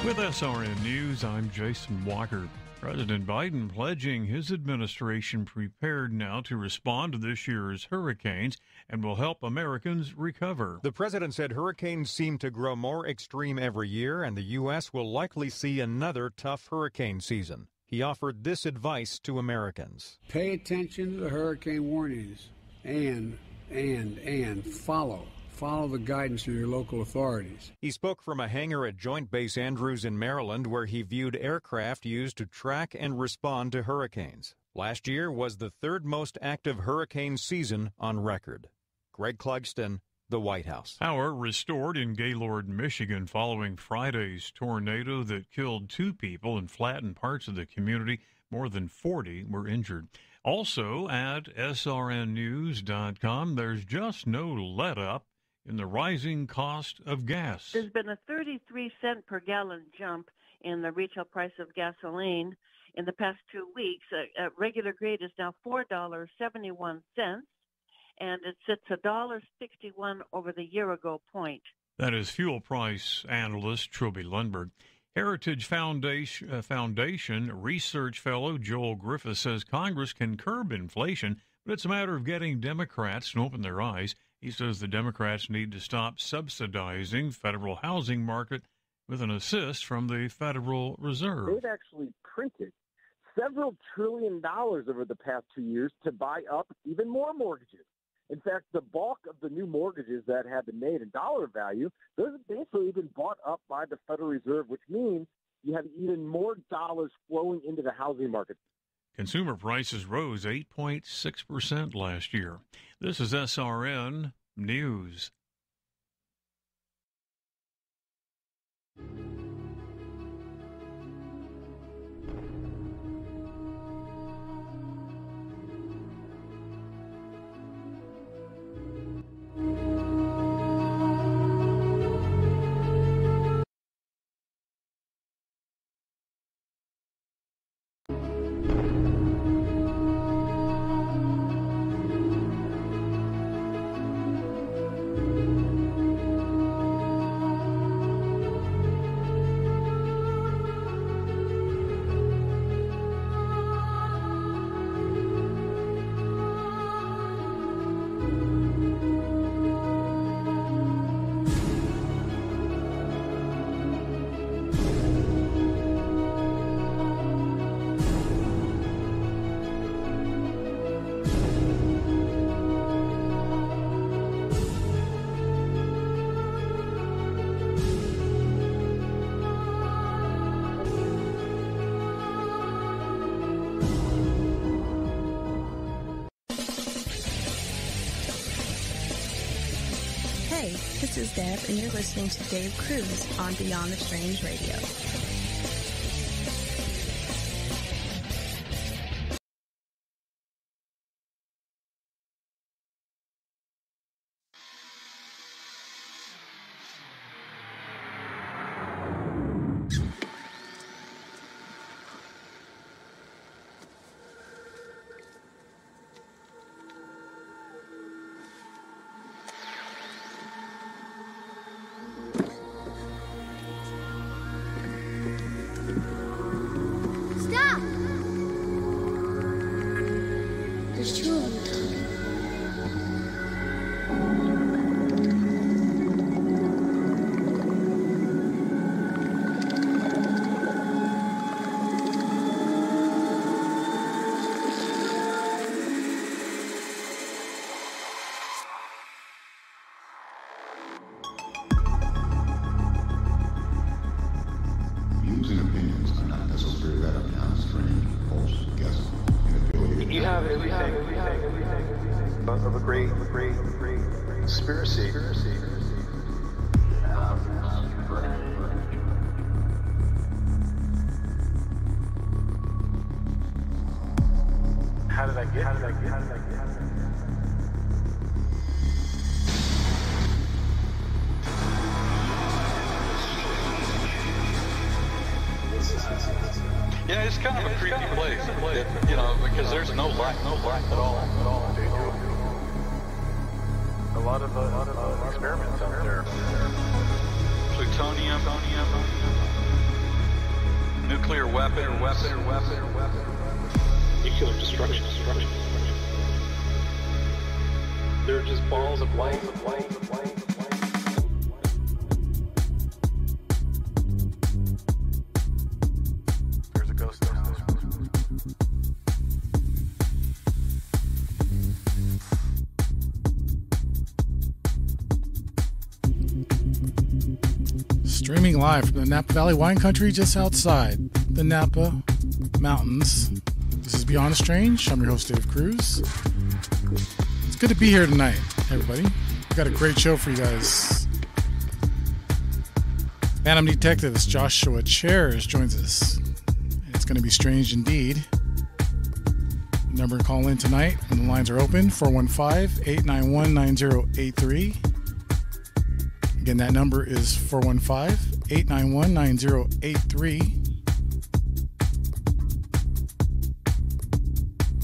With SRN News, I'm Jason Walker. President Biden pledging his administration prepared now to respond to this year's hurricanes and will help Americans recover. The president said hurricanes seem to grow more extreme every year, and the U.S. will likely see another tough hurricane season. He offered this advice to Americans. Pay attention to the hurricane warnings and follow the guidance of your local authorities. He spoke from a hangar at Joint Base Andrews in Maryland, where he viewed aircraft used to track and respond to hurricanes. Last year was the third most active hurricane season on record. Greg Clugston, the White House. Power restored in Gaylord, Michigan, following Friday's tornado that killed 2 people and flattened parts of the community. More than 40 were injured. Also at srnnews.com, there's just no let-up in the rising cost of gas. There's been a 33-cent per gallon jump in the retail price of gasoline in the past 2 weeks. Regular grade is now $4.71, and it sits $1.61 over the year-ago point. That is fuel price analyst Trilby Lundberg. Heritage Foundation research fellow Joel Griffith says Congress can curb inflation, but it's a matter of getting Democrats to open their eyes. He says the Democrats need to stop subsidizing federal housing market with an assist from the Federal Reserve. They've actually printed several $1 trillion over the past 2 years to buy up even more mortgages. In fact, the bulk of the new mortgages that have been made in dollar value, those have basically been bought up by the Federal Reserve, which means you have even more dollars flowing into the housing market. Consumer prices rose 8.6% last year. This is SRN News. Hey, this is Deb, and you're listening to Dave Cruz on Beyond the Strange Radio. Of a great conspiracy. How did I get here? Yeah, it's kind of a creepy place, you know, because there's no light at all. A lot of experiments out there. Plutonium. nuclear weapon, Nuclear destruction. They're just balls of light. There's a ghost in the house. Streaming live from the Napa Valley wine country just outside the Napa Mountains. This is Beyond the Strange. I'm your host, Dave Cruz. It's good to be here tonight, everybody. We've got a great show for you guys. Phantom Detectives Joshua Chairs joins us. It's going to be strange indeed. Number to call in tonight when the lines are open, 415-891-9083. Again, that number is 415-891-9083.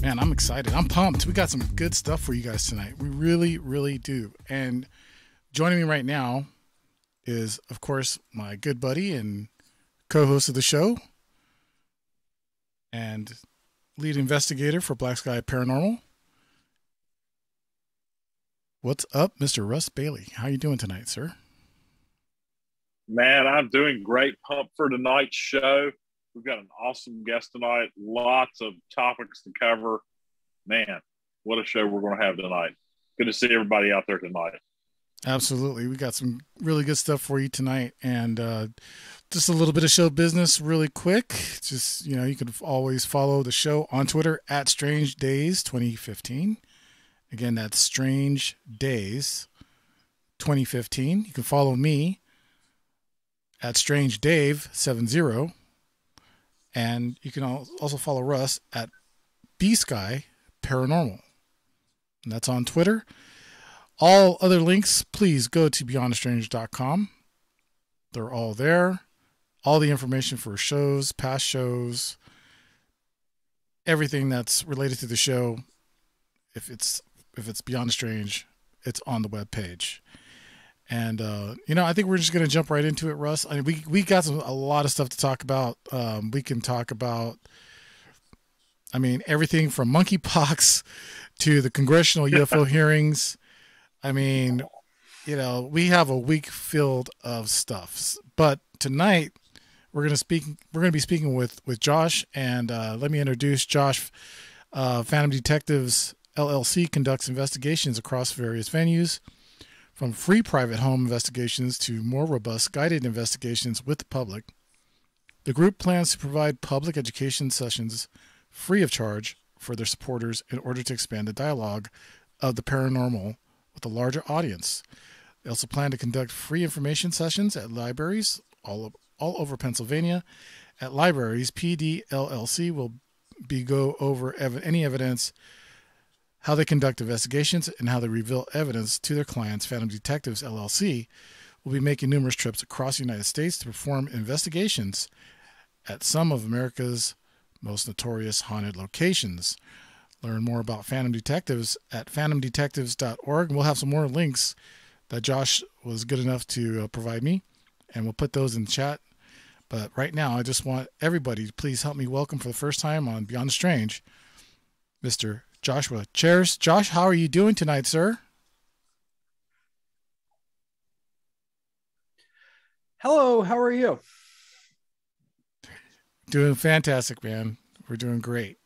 Man, I'm excited. I'm pumped. We got some good stuff for you guys tonight. We really, really do. And joining me right now is, of course, my good buddy and co-host of the show and lead investigator for BlackSky Paranormal. What's up, Mr. Russ Bailey? How you doing tonight, sir? Man, I'm doing great. Pumped for tonight's show. We've got an awesome guest tonight. Lots of topics to cover. Man, what a show we're going to have tonight. Good to see everybody out there tonight. Absolutely. We got some really good stuff for you tonight. And just a little bit of show business really quick. Just, you can always follow the show on Twitter at Strange Days 2015. Again, that's Strange Days 2015. You can follow me at Strange Dave 70. And you can also follow Russ at BSky Paranormal. And that's on Twitter. All other links, please go to beyondthestrange.com. They're all there. All the information for shows, past shows, everything that's related to the show. If it's Beyond the Strange, it's on the webpage. And, I think we're just going to jump right into it, Russ. I mean, we got a lot of stuff to talk about. We can talk about, everything from monkeypox to the congressional UFO hearings. We have a week filled of stuff. But tonight we're going to be speaking with Josh, and let me introduce Josh. Phantom Detectives LLC conducts investigations across various venues, from free private home investigations to more robust guided investigations with the public. The group plans to provide public education sessions free of charge for their supporters in order to expand the dialogue of the paranormal with a larger audience. They also plan to conduct free information sessions at libraries all over Pennsylvania. At libraries, PDLLC will go over any evidence, how they conduct investigations, and how they reveal evidence to their clients. Phantom Detectives LLC will be making numerous trips across the United States to perform investigations at some of America's most notorious haunted locations. Learn more about Phantom Detectives at phantomdetectives.org. We'll have some more links that Josh was good enough to provide me, and we'll put those in the chat. But right now, I just want everybody to please help me welcome for the first time on Beyond the Strange, Mr. Joshua Chairs. Josh, how are you doing tonight, sir? Hello, how are you? Doing fantastic, man. We're doing great.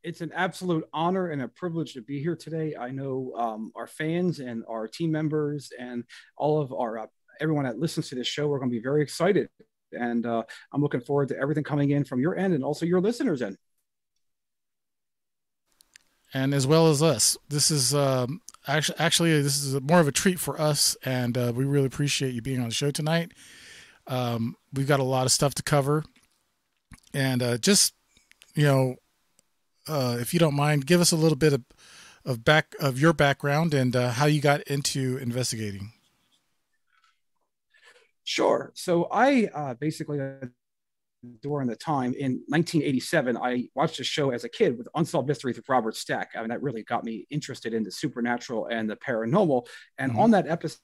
It's an absolute honor and a privilege to be here today. I know our fans and our team members and all of our everyone that listens to this show are going to be very excited. And I'm looking forward to everything coming in from your end and also your listeners' end. And as well as us. This is actually this is more of a treat for us, and we really appreciate you being on the show tonight. We've got a lot of stuff to cover, and if you don't mind, give us a little bit of your background and how you got into investigating. Sure. So I basically, during the time in 1987, I watched a show as a kid with Unsolved Mysteries with Robert Stack. I mean, that really got me interested in the supernatural and the paranormal. And on that episode,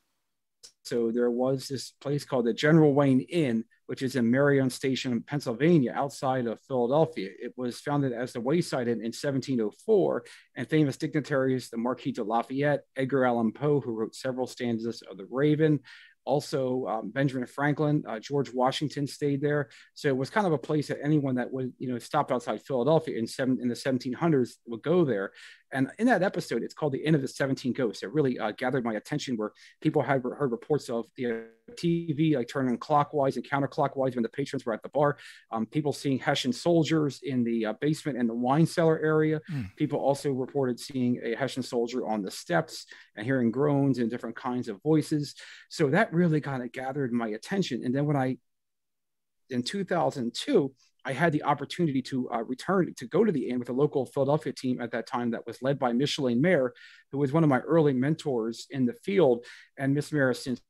there was this place called the General Wayne Inn which is in Marion Station, Pennsylvania, outside of Philadelphia. It was founded as the Wayside Inn in 1704, and famous dignitaries, the Marquis de Lafayette, Edgar Allan Poe, who wrote several stanzas of The Raven, also Benjamin Franklin, George Washington stayed there. So it was kind of a place that anyone that would, stop outside Philadelphia in the 1700s would go there. And in that episode, it's called The Inn of the 17 Ghosts. It really gathered my attention, where people had heard reports of the TV like turning clockwise and counterclockwise when the patrons were at the bar. People seeing Hessian soldiers in the basement and the wine cellar area. People also reported seeing a Hessian soldier on the steps and hearing groans and different kinds of voices. So that really kind of gathered my attention. And then in 2002, I had the opportunity to return to go to the inn with a local Philadelphia team at that time that was led by Micheline Mayer, who was one of my early mentors in the field. And Miss Mayer has since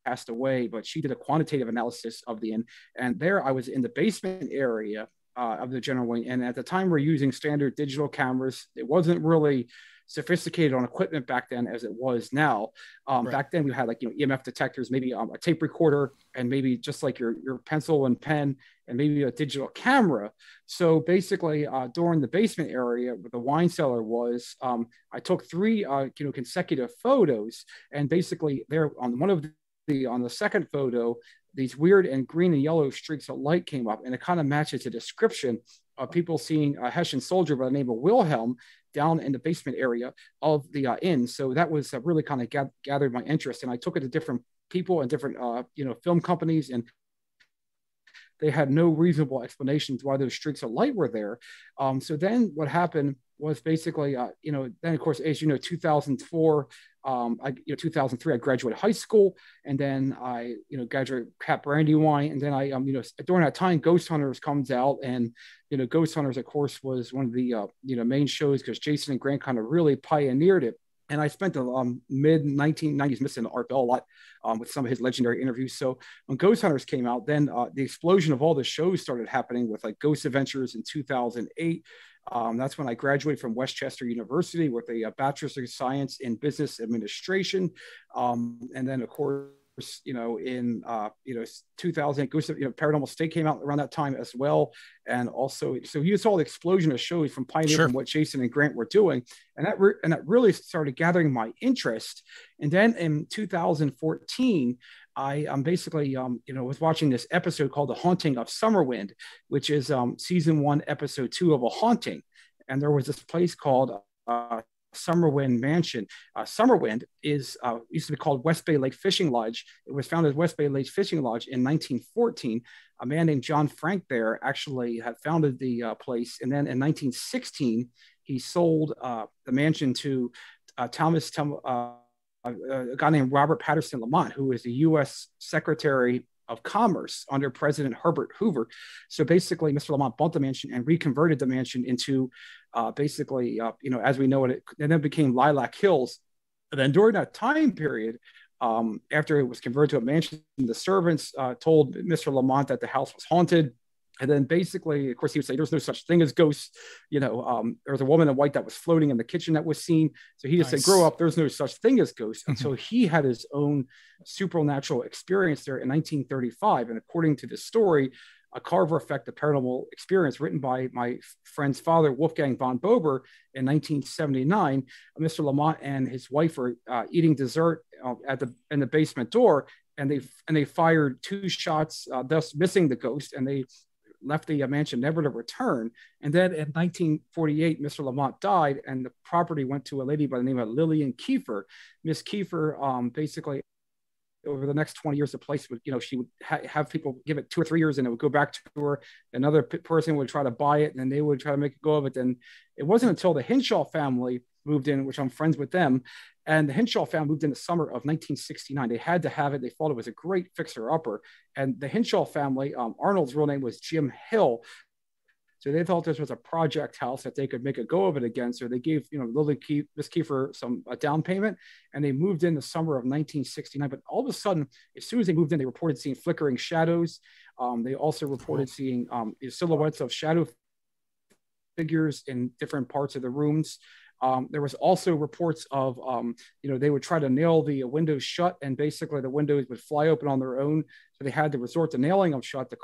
passed away, but she did a quantitative analysis of the inn. And there I was in the basement area of the general wing. And at the time, we're using standard digital cameras. It wasn't really sophisticated on equipment back then as it was now. Right. Back then we had like, EMF detectors, maybe a tape recorder, and maybe just like your pencil and pen, and maybe a digital camera. So basically during the basement area where the wine cellar was, I took 3 consecutive photos, and basically there on on the second photo, these weird and green and yellow streaks of light came up, and it kind of matches the description of people seeing a Hessian soldier by the name of Wilhelm down in the basement area of the inn. So that was really kind of gathered my interest, and I took it to different people and different film companies, and they had no reasonable explanations why those streaks of light were there. So then what happened was basically, then of course, as 2004, 2003, I graduated high school, and then I, graduated Cap Brandywine, and then I, during that time, Ghost Hunters comes out, and Ghost Hunters, of course, was one of the main shows because Jason and Grant kind of really pioneered it. And I spent the mid 1990s missing Art Bell a lot with some of his legendary interviews. So when Ghost Hunters came out, then the explosion of all the shows started happening with like Ghost Adventures in 2008. That's when I graduated from Westchester University with a Bachelor's of Science in Business Administration. And then, of course, in 2000, Ghost Paranormal State came out around that time as well. And also, so you saw the explosion of shows from Pioneer, from what Jason and Grant were doing. And that really started gathering my interest. And then in 2014, I'm basically, was watching this episode called The Haunting of Summerwind, which is season 1, episode 2 of A Haunting. And there was this place called Summerwind Mansion. Summerwind used to be called West Bay Lake Fishing Lodge. It was founded as West Bay Lake Fishing Lodge in 1914. A man named John Frank there actually had founded the place. And then in 1916, he sold the mansion to a guy named Robert Patterson Lamont, who was the U.S. Secretary of Commerce under President Herbert Hoover. So basically, Mr. Lamont bought the mansion and reconverted the mansion into as we know it, and then became Lilac Hills. And then during that time period, after it was converted to a mansion, the servants told Mr. Lamont that the house was haunted. And then basically, of course, he would say, there's no such thing as ghosts. There was a woman in white that was floating in the kitchen that was seen. So he just said, grow up, there's no such thing as ghosts. Until he had his own supernatural experience there in 1935. And according to the story, A Carver Effect, a paranormal experience written by my friend's father, Wolfgang von Bober, in 1979. Mr. Lamont and his wife were eating dessert in the basement door, and they fired 2 shots, thus missing the ghost, and they left the mansion never to return. And then in 1948, Mr. Lamont died, and the property went to a lady by the name of Lillian Kiefer. Miss Kiefer, basically, over the next 20 years, the place would, she would have people give it 2 or 3 years, and it would go back to her. Another person would try to buy it, and then they would try to make a go of it. Then it wasn't until the Hinshaw family moved in, which I'm friends with them. And the Hinshaw family moved in the summer of 1969. They had to have it. They thought it was a great fixer-upper. And the Hinshaw family, Arnold's real name was Jim Hill. So they thought this was a project house that they could make a go of it again. So they gave, Miss Kiefer a down payment, and they moved in the summer of 1969. But all of a sudden, as soon as they moved in, they reported seeing flickering shadows. They also reported seeing silhouettes of shadow figures in different parts of the rooms. There was also reports of, they would try to nail the windows shut, and basically the windows would fly open on their own. So they had to resort to nailing them shut. There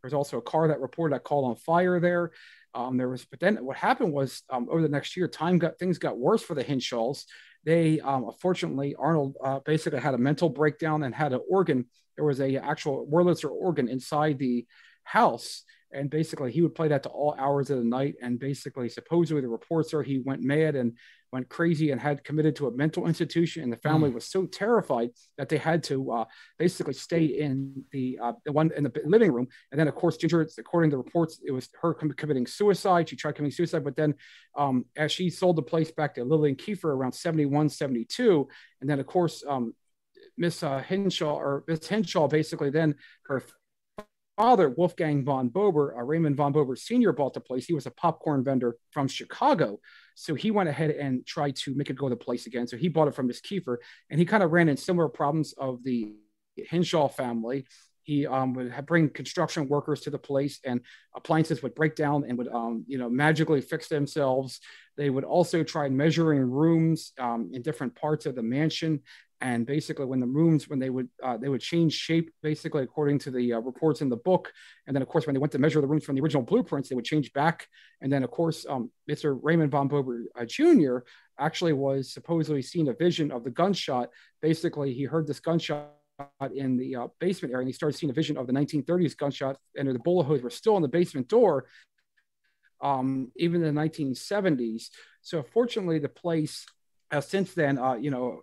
was also a car that reported that caught on fire there. But then what happened was over the next year, things got worse for the Hinshaws. They, unfortunately, Arnold basically had a mental breakdown and had an organ. There was a actual Wurlitzer organ inside the house. And basically, he would play that to all hours of the night. And basically, supposedly, the reports are he went mad and went crazy and had committed to a mental institution. And the family was so terrified that they had to basically stay in the one in the living room. And then, of course, Ginger, according to reports, it was her committing suicide. She tried committing suicide, but then as she sold the place back to Lillian Kiefer around 71, 72, and then, of course, Miss Henshaw, basically then her father, Wolfgang von Bober, Raymond von Bober Sr., bought the place. He was a popcorn vendor from Chicago. So he went ahead and tried to make it go to the place again. So he bought it from Miss Kiefer, and he kind of ran in similar problems of the Henshaw family. He would bring construction workers to the place, and appliances would break down and would, magically fix themselves. They would also try measuring rooms in different parts of the mansion. And basically, when they would change shape, basically according to the reports in the book. And then, of course, when they went to measure the rooms from the original blueprints, they would change back. And then, of course, Mr. Raymond von Bober Jr. actually was supposedly seen a vision of the gunshot. Basically, he heard this gunshot in the basement area, and he started seeing a vision of the 1930s gunshot, and the bullet holes were still on the basement door, even in the 1970s. So, fortunately, the place. Since then,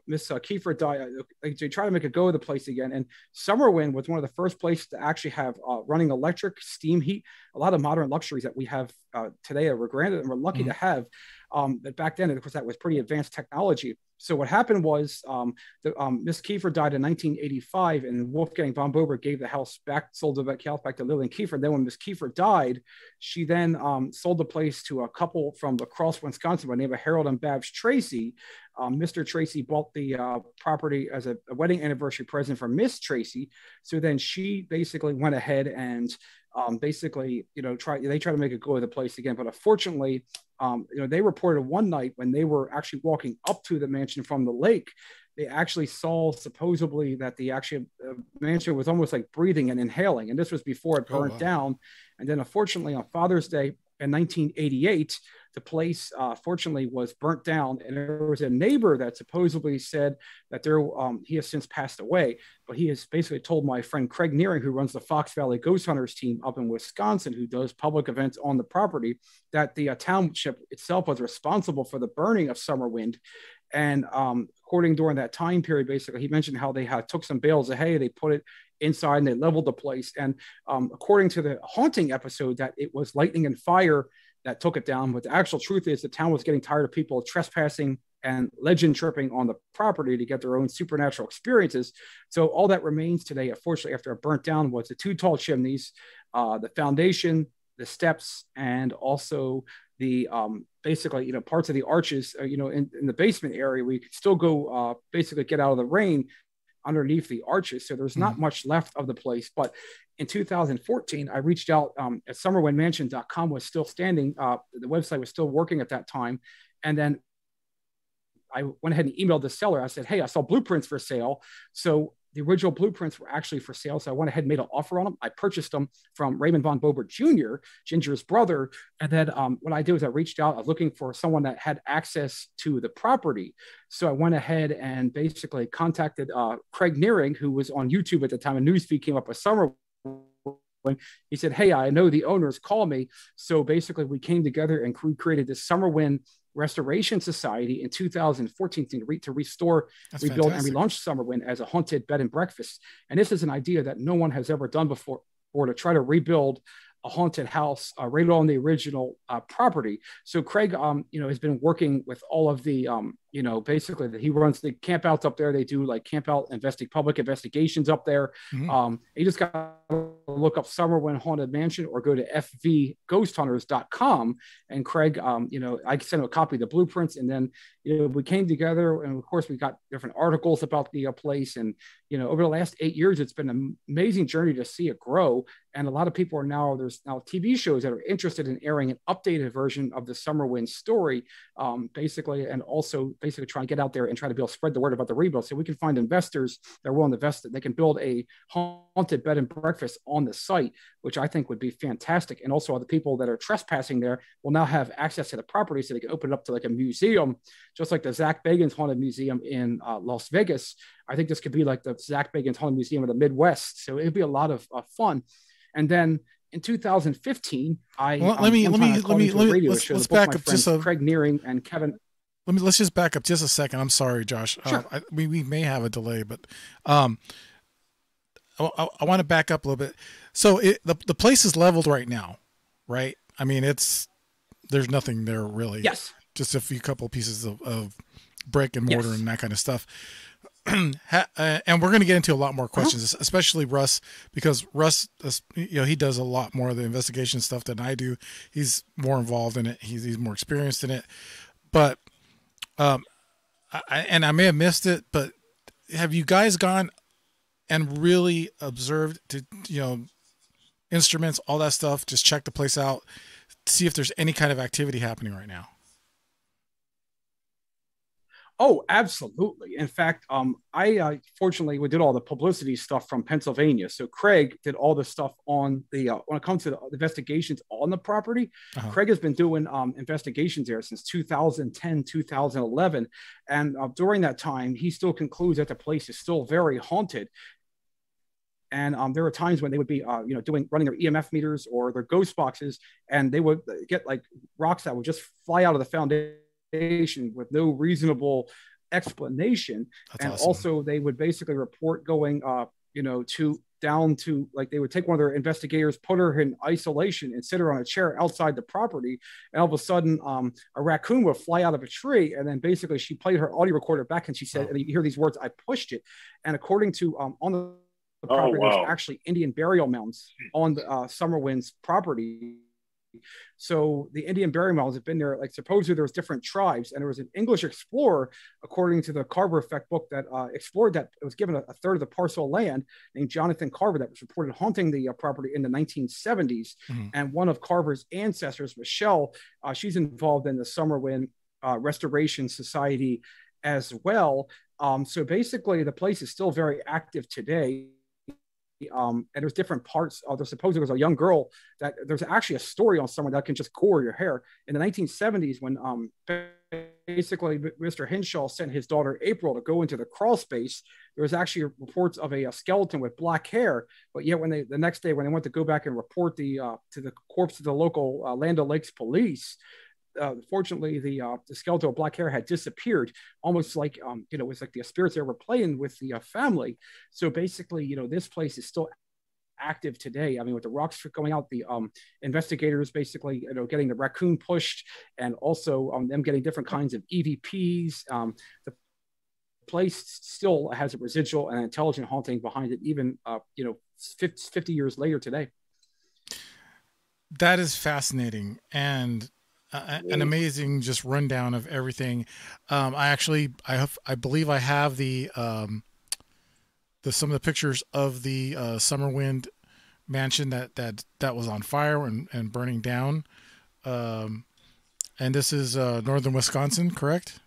Miss Kiefer died. They tried to make a go of the place again. And Summerwind was one of the first places to actually have running electric, steam heat, a lot of modern luxuries that we have today are granted and we're lucky to have. But back then, of course, that was pretty advanced technology. So what happened was Miss Kiefer died in 1985, and Wolfgang von Bober gave the house back, sold the house back to Lillian Kiefer. Then when Miss Kiefer died, she then sold the place to a couple from La Crosse, Wisconsin, by the name of Harold and Babs Tracy. Mr. Tracy bought the property as a wedding anniversary present for Miss Tracy. So then she basically went ahead and basically, tried to make a go of the place again. But unfortunately, they reported one night when they were actually walking up to the mansion from the lake, they actually saw supposedly that the actual mansion was almost like breathing and inhaling. And this was before it burnt down. And then unfortunately on Father's Day in 1988, the place fortunately was burnt down, and there was a neighbor that supposedly said that he has since passed away, but he has basically told my friend Craig Nearing, who runs the Fox Valley Ghost Hunters team up in Wisconsin, who does public events on the property, that the township itself was responsible for the burning of Summerwind. And according during that time period, basically, he mentioned how they took some bales of hay, they put it inside, and they leveled the place. And according to the haunting episode, that it was lightning and fire that took it down. But the actual truth is the town was getting tired of people trespassing and legend tripping on the property to get their own supernatural experiences. So all that remains today, unfortunately, after it burnt down, was the two tall chimneys, the foundation, the steps, and also the basically, parts of the arches, in the basement area where you could still go basically get out of the rain underneath the arches. So there's not much left of the place. But in 2014, I reached out at summerwindmansion.com was still standing. The website was still working at that time. And then I went ahead and emailed the seller. I said, hey, I saw blueprints for sale. So the original blueprints were actually for sale. So I went ahead and made an offer on them. I purchased them from Raymond von Bober Jr., Ginger's brother. And then what I did was I reached out. I was looking for someone that had access to the property. So I went ahead and basically contacted Craig Nearing, who was on YouTube at the time. A news feed came up with Summerwind. He said, hey, I know the owners, call me. So basically we came together and created this Summerwind Restoration Society in 2014 to restore, rebuild, and relaunch Summerwind as a haunted bed and breakfast. And this is an idea that no one has ever done before, or to try to rebuild a haunted house right on the original property. So Craig, has been working with all of the basically that he runs the camp outs up there. They do like public investigations up there. Mm-hmm. You just got to look up Summerwind Haunted Mansion or go to fvghosthunters.com. And Craig, I sent him a copy of the blueprints, and then, we came together, and of course we got different articles about the place. And, over the last 8 years, it's been an amazing journey to see it grow. And a lot of people there's now TV shows that are interested in airing an updated version of the Summerwind story, basically, and also basically try and get out there and try to be able to spread the word about the rebuild. So we can find investors that are willing to invest it. They can build a haunted bed and breakfast on the site, which I think would be fantastic. And also, the people that are trespassing there will now have access to the property, so they can open it up to like a museum, just like the Zach Bagans Haunted Museum in Las Vegas. I think this could be like the Zach Bagans Haunted Museum of the Midwest. So it'd be a lot of fun. And then in 2015, let's back up just Craig Nearing and Kevin. Let's just back up just a second. I'm sorry, Josh. Sure. We may have a delay, but I want to back up a little bit. So the place is leveled right now, right? I mean, there's nothing there really. Yes. Just a couple pieces of brick and mortar and that kind of stuff. And we're going to get into a lot more questions, especially Russ, because Russ, he does a lot more of the investigation stuff than I do. He's more involved in it. He's more experienced in it. But, I may have missed it, but have you guys gone and really observed instruments, all that stuff, just check the place out, see if there's any kind of activity happening right now? Oh, absolutely. In fact, I fortunately we did all the publicity stuff from Pennsylvania. So Craig did all the stuff on the when it comes to the investigations on the property. Craig has been doing investigations there since 2010, 2011. And during that time, he still concludes that the place is still very haunted. And there were times when they would be, running their EMF meters or their ghost boxes, and they would get like rocks that would just fly out of the foundation with no reasonable explanation. That's and awesome. Also they would basically report going down to like they would take one of their investigators, put her in isolation and sit her on a chair outside the property, and all of a sudden a raccoon would fly out of a tree, and then basically she played her audio recorder back and she said, and you hear these words, "I pushed it." And according to on the property, there's actually Indian burial mounds on the Summerwind's property. So the Indian burial mounds have been there. Like supposedly there was different tribes, and there was an English explorer, according to the Carver Effect book, that explored that. It was given a third of the parcel of land, named Jonathan Carver, that was reported haunting the property in the 1970s. And one of Carver's ancestors, Michelle, she's involved in the Summerwind Restoration Society as well. So basically, the place is still very active today. And there's different parts. There's supposedly there's a young girl that there's actually a story on someone that can just core your hair. In the 1970s, when basically Mr. Henshaw sent his daughter April to go into the crawl space, there was actually reports of a skeleton with black hair. But yet, when the next day when they went to go back and report to the corpse to the local Land O'Lakes police, fortunately, the skeleton with black hair had disappeared, almost like it was like the spirits that were playing with the family. So basically, this place is still active today. I mean, with the rocks going out, the investigators basically getting the raccoon pushed, and also them getting different kinds of EVPs. The place still has a residual and intelligent haunting behind it, even 50 years later today. That is fascinating, and an amazing just rundown of everything. I believe I have the some of the pictures of the Summerwind mansion that was on fire and burning down. And this is northern Wisconsin, correct?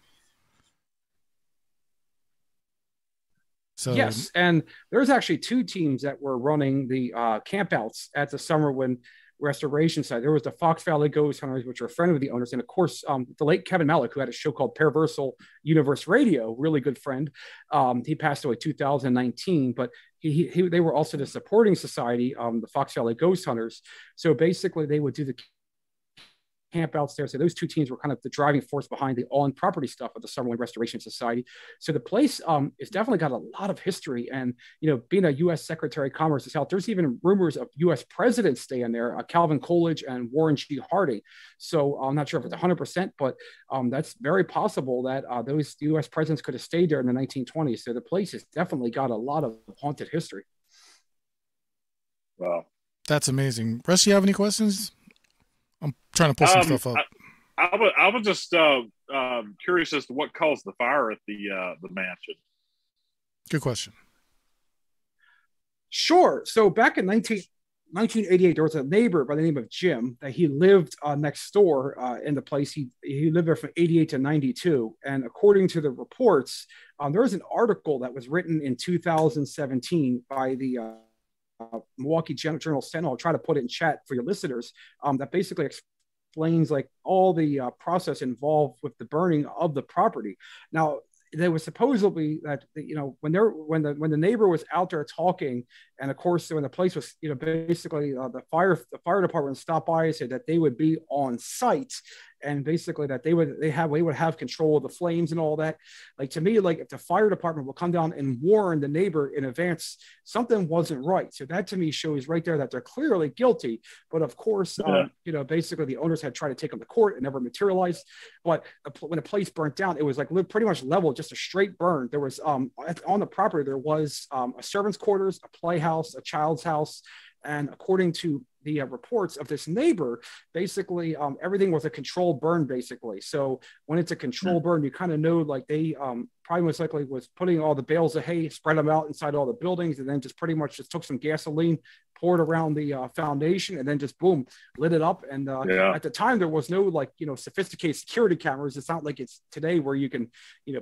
So yes, and there's actually two teams that were running the campouts at the Summerwind restoration site. There was the Fox Valley Ghost Hunters, which are a friend of the owners, and of course the late Kevin Malik, who had a show called Paraversal Universe Radio, really good friend. He passed away 2019, but they were also the supporting society, the Fox Valley Ghost Hunters. So basically they would do the campouts there. So those two teams were kind of the driving force behind the on-property stuff of the Summerlin Restoration Society. So the place has definitely got a lot of history. And, being a U.S. Secretary of Commerce is out. There's even rumors of U.S. presidents staying there, Calvin Coolidge and Warren G. Harding. So I'm not sure if it's 100%, but that's very possible that those U.S. presidents could have stayed there in the 1920s. So the place has definitely got a lot of haunted history. Wow. That's amazing. Russ, you have any questions? I'm trying to pull some stuff up. I was just curious as to what caused the fire at the mansion. Good question. Sure. So back in 1988, there was a neighbor by the name of Jim that he lived next door in the place. He lived there from 88 to 92. And according to the reports, there was an article that was written in 2017 by the Milwaukee Journal Sentinel. I'll try to put it in chat for your listeners, that basically explains like all the process involved with the burning of the property. Now, there was supposedly that when the neighbor was out there talking, and of course when the place was basically the fire department stopped by and said that they would be on site, and basically that they would have control of the flames and all that. Like, to me, like, if the fire department will come down and warn the neighbor in advance, something wasn't right. So that to me shows right there that they're clearly guilty. But of course, basically the owners had tried to take them to court and never materialized. But when the place burnt down, it was like pretty much level, just a straight burn. There was on the property there was a servant's quarters, a playhouse, a child's house. And according to the reports of this neighbor, basically everything was a controlled burn, basically. So when it's a controlled burn, you kind of know, like, they probably most likely was putting all the bales of hay, spread them out inside all the buildings, and then just pretty much just took some gasoline, poured around the foundation, and then just boom, lit it up. And at the time, there was no sophisticated security cameras. It's not like it's today where you can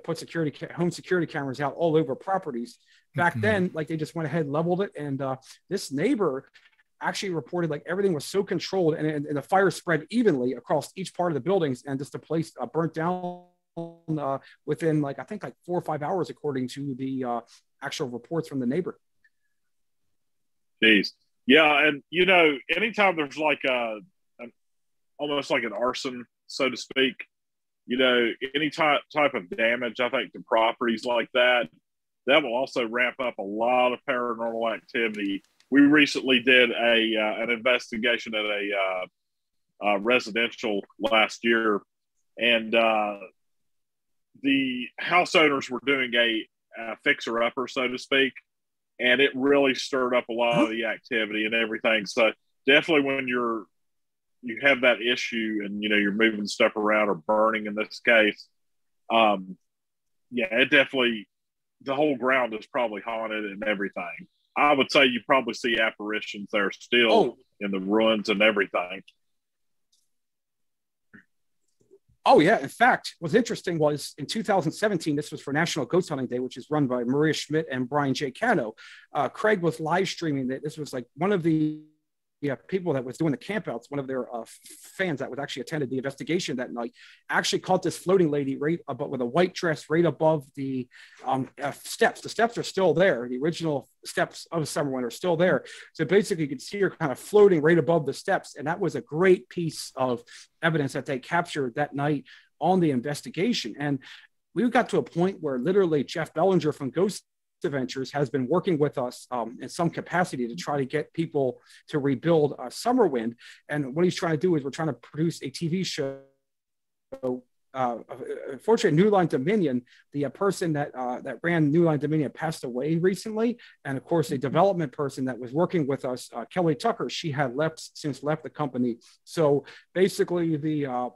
put home security cameras out all over properties. Back then, like, they just went ahead and leveled it. And this neighbor actually reported like everything was so controlled, and the fire spread evenly across each part of the buildings, and just the place burnt down within like 4 or 5 hours, according to the actual reports from the neighbor. Jeez. Yeah. And anytime there's like almost like an arson, so to speak, any type of damage, I think, to properties like that will also ramp up a lot of paranormal activity. We recently did an investigation at a residential last year, and the house owners were doing a fixer-upper, so to speak, and it really stirred up a lot of the activity and everything. So definitely when you have that issue and you're moving stuff around or burning in this case, it definitely, the whole ground is probably haunted and everything. I would say you probably see apparitions there still in the ruins and everything. Oh, yeah. In fact, what's interesting was in 2017, this was for National Ghost Hunting Day, which is run by Maria Schmidt and Brian J. Cano. Craig was live streaming that. This was like one of the people that was doing the campouts, one of their fans that was actually attended the investigation that night, actually caught this floating lady right above, with a white dress right above the steps. The steps are still there. The original steps of Summerlin are still there. So basically you could see her kind of floating right above the steps. And that was a great piece of evidence that they captured that night on the investigation. And we got to a point where literally Jeff Bellinger from Ghost Adventures has been working with us in some capacity to try to get people to rebuild Summerwind. And what he's trying to do is we're trying to produce a TV show. Unfortunately, New Line Dominion, the person that ran New Line Dominion, passed away recently. And of course, a development person that was working with us, Kelly Tucker, she had since left the company. So basically the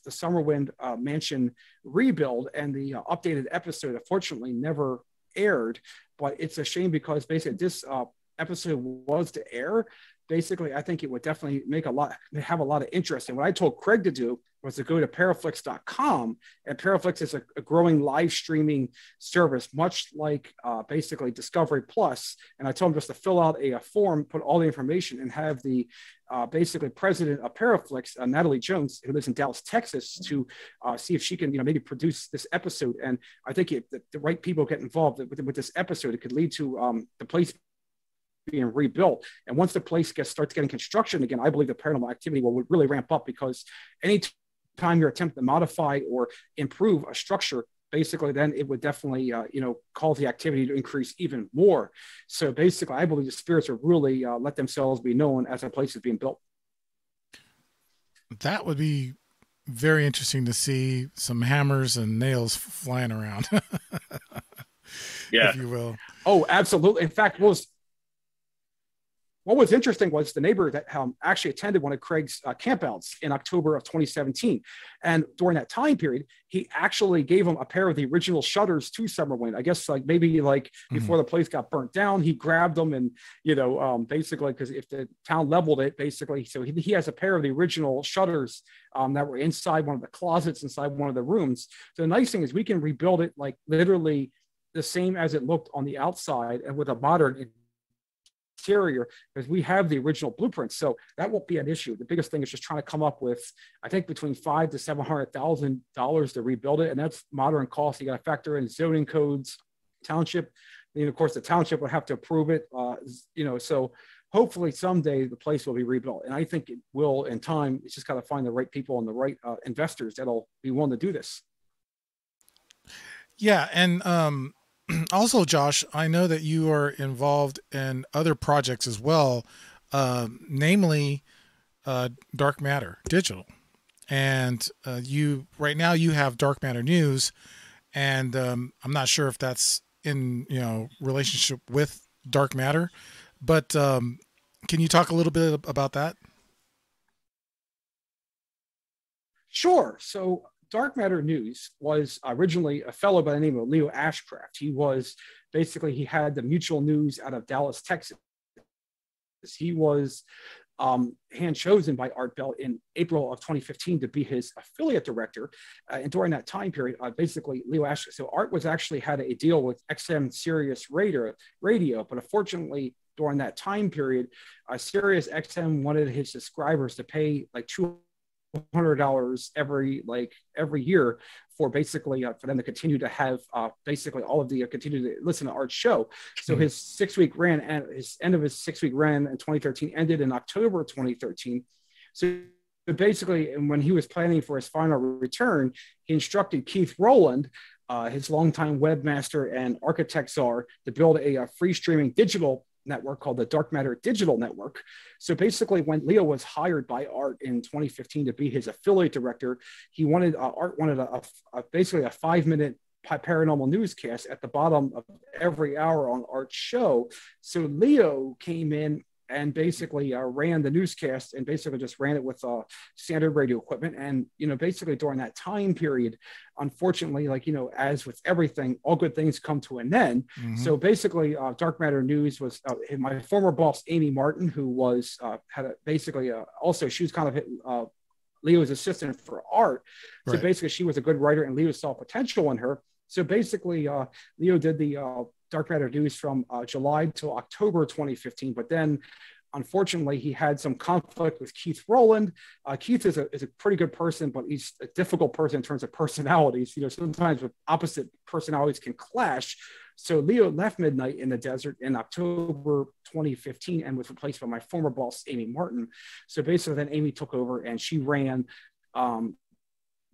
Summerwind mansion rebuild and the updated episode, unfortunately, never aired. But it's a shame because basically this episode was to air. Basically, I think it would definitely have a lot of interest. And what I told Craig to do was to go to Paraflix.com, and Paraflix is a growing live streaming service, much like basically Discovery Plus. And I told him just to fill out a form, put all the information, and have the basically president of Paraflix, Natalie Jones, who lives in Dallas, Texas, to see if she can maybe produce this episode. And I think if the right people get involved with this episode, it could lead to the place being rebuilt. And once the place starts getting construction again, I believe the paranormal activity will really ramp up, because any time you're attempting to modify or improve a structure, basically then it would definitely cause the activity to increase even more. So basically I believe the spirits will really let themselves be known as a place is being built. That would be very interesting to see some hammers and nails flying around. Yeah, if you will. Oh, absolutely. In fact, what was interesting was the neighbor that actually attended one of Craig's campouts in October of 2017. And during that time period, he actually gave him a pair of the original shutters to Summerwind. I guess maybe before the place got burnt down, he grabbed them and, basically, because if the town leveled it, basically, so he has a pair of the original shutters that were inside one of the closets, inside one of the rooms. So the nice thing is we can rebuild it literally the same as it looked on the outside and with a modern interior, because we have the original blueprints, so that won't be an issue. The biggest thing is just trying to come up with, I think, between $500,000 to $700,000 to rebuild it, and that's modern cost. You got to factor in zoning codes, township, and of course the township would have to approve it. So hopefully someday the place will be rebuilt, and I think it will in time. It's just got to find the right people and the right investors that'll be willing to do this. Yeah, and also, Josh, I know that you are involved in other projects as well, namely Dark Matter Digital. And right now you have Dark Matter News, and I'm not sure if that's in relationship with Dark Matter, but can you talk a little bit about that? Sure. So Dark Matter News was originally a fellow by the name of Leo Ashcraft. He had the Mutual News out of Dallas, Texas. He was hand chosen by Art Bell in April of 2015 to be his affiliate director. And during that time period, Leo Ashcraft, so Art had a deal with XM Sirius Radio, but unfortunately during that time period, Sirius XM wanted his subscribers to pay $200 every year for for them to continue to have all of the continue to listen to Art's show. So his 6-week ran, and his end of his 6-week run in 2013 ended in October 2013. So basically, and when he was planning for his final return, he instructed Keith Rowland, his longtime webmaster and architect czar, to build a free streaming digital network called the Dark Matter Digital Network. So basically, when Leo was hired by Art in 2015 to be his affiliate director, Art wanted a 5-minute paranormal newscast at the bottom of every hour on Art's show. So Leo came in and basically ran the newscast and basically just ran it with standard radio equipment. And, basically during that time period, unfortunately, as with everything, all good things come to an end. Mm-hmm. So basically Dark Matter News was my former boss, E.B.E. Martin, who was, also, she was kind of Leo's assistant for Art. So right. Basically she was a good writer and Leo saw potential in her. So basically Leo did the Dark Matter News from July to October 2015, but then unfortunately he had some conflict with Keith Rowland. Keith is a pretty good person, but he's a difficult person in terms of personalities. Sometimes with opposite personalities can clash. So Leo left Midnight in the Desert in October 2015 and was replaced by my former boss, E.B.E. Martin. So basically then Amy took over and she ran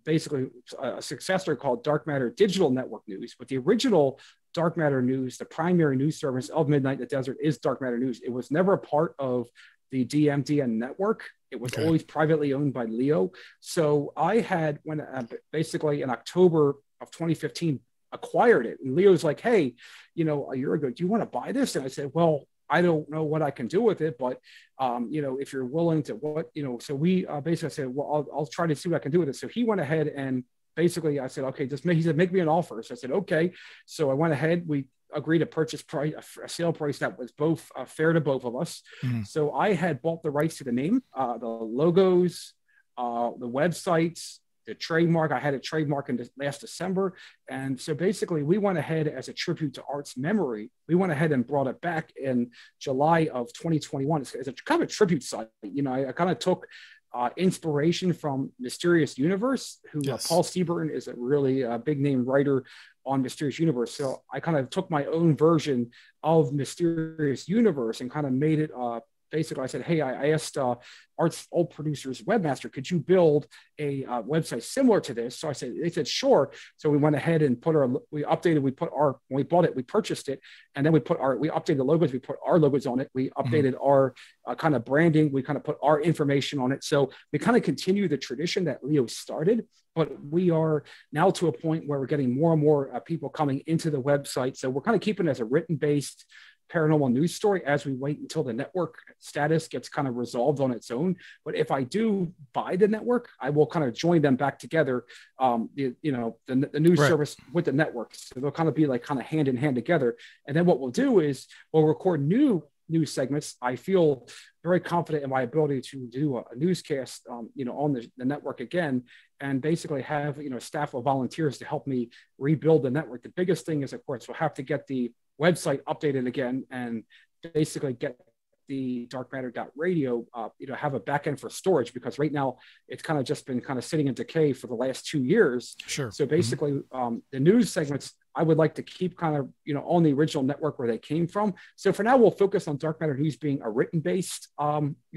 basically a successor called Dark Matter Digital Network News. But the original Dark Matter News, the primary news service of Midnight in the Desert, is Dark Matter News. It was never a part of the DMDN network. It was always privately owned by Leo. So I had, when basically in October of 2015, acquired it. And Leo's like, hey, a year ago, do you want to buy this? And I said, well, I don't know what I can do with it, but if you're willing to so we basically said, well, I'll try to see what I can do with it. So he went ahead and basically I said, okay, he said, make me an offer. So I said, okay. So I went ahead, we agreed to purchase price, a sale price that was both fair to both of us. Mm-hmm. So I had bought the rights to the name, the logos, the websites, the trademark. I had a trademark in last December. And so basically we went ahead as a tribute to Art's memory. We went ahead and brought it back in July of 2021. It's a kind of a tribute site. I kind of took inspiration from Mysterious Universe, who Paul Seaburn is a really big name writer on Mysterious Universe. So I kind of took my own version of Mysterious Universe and kind of made it basically, I said, hey, I asked Art's old producer's webmaster, could you build a website similar to this? So they said, sure. So we went ahead and when we bought it, we purchased it, and then we updated the logos, we put our logos on it, we updated our kind of branding, we kind of put our information on it. So we kind of continue the tradition that Leo started, but we are now to a point where we're getting more and more people coming into the website. So we're kind of keeping it as a written-based paranormal news story as we wait until the network status gets kind of resolved on its own. But if I do buy the network, I will kind of join them back together, the news service with the network. So they'll kind of be like kind of hand in hand together. And then what we'll do is we'll record new news segments. I feel very confident in my ability to do a newscast, on the network again, and basically have, staff of volunteers to help me rebuild the network. The biggest thing is, of course, we'll have to get the website updated again and basically get the darkmatter.radio, have a backend for storage, because right now it's kind of just been kind of sitting in decay for the last 2 years. Sure. So basically the news segments, I would like to keep kind of, on the original network where they came from. So for now, we'll focus on Dark Matter News being a written based, component.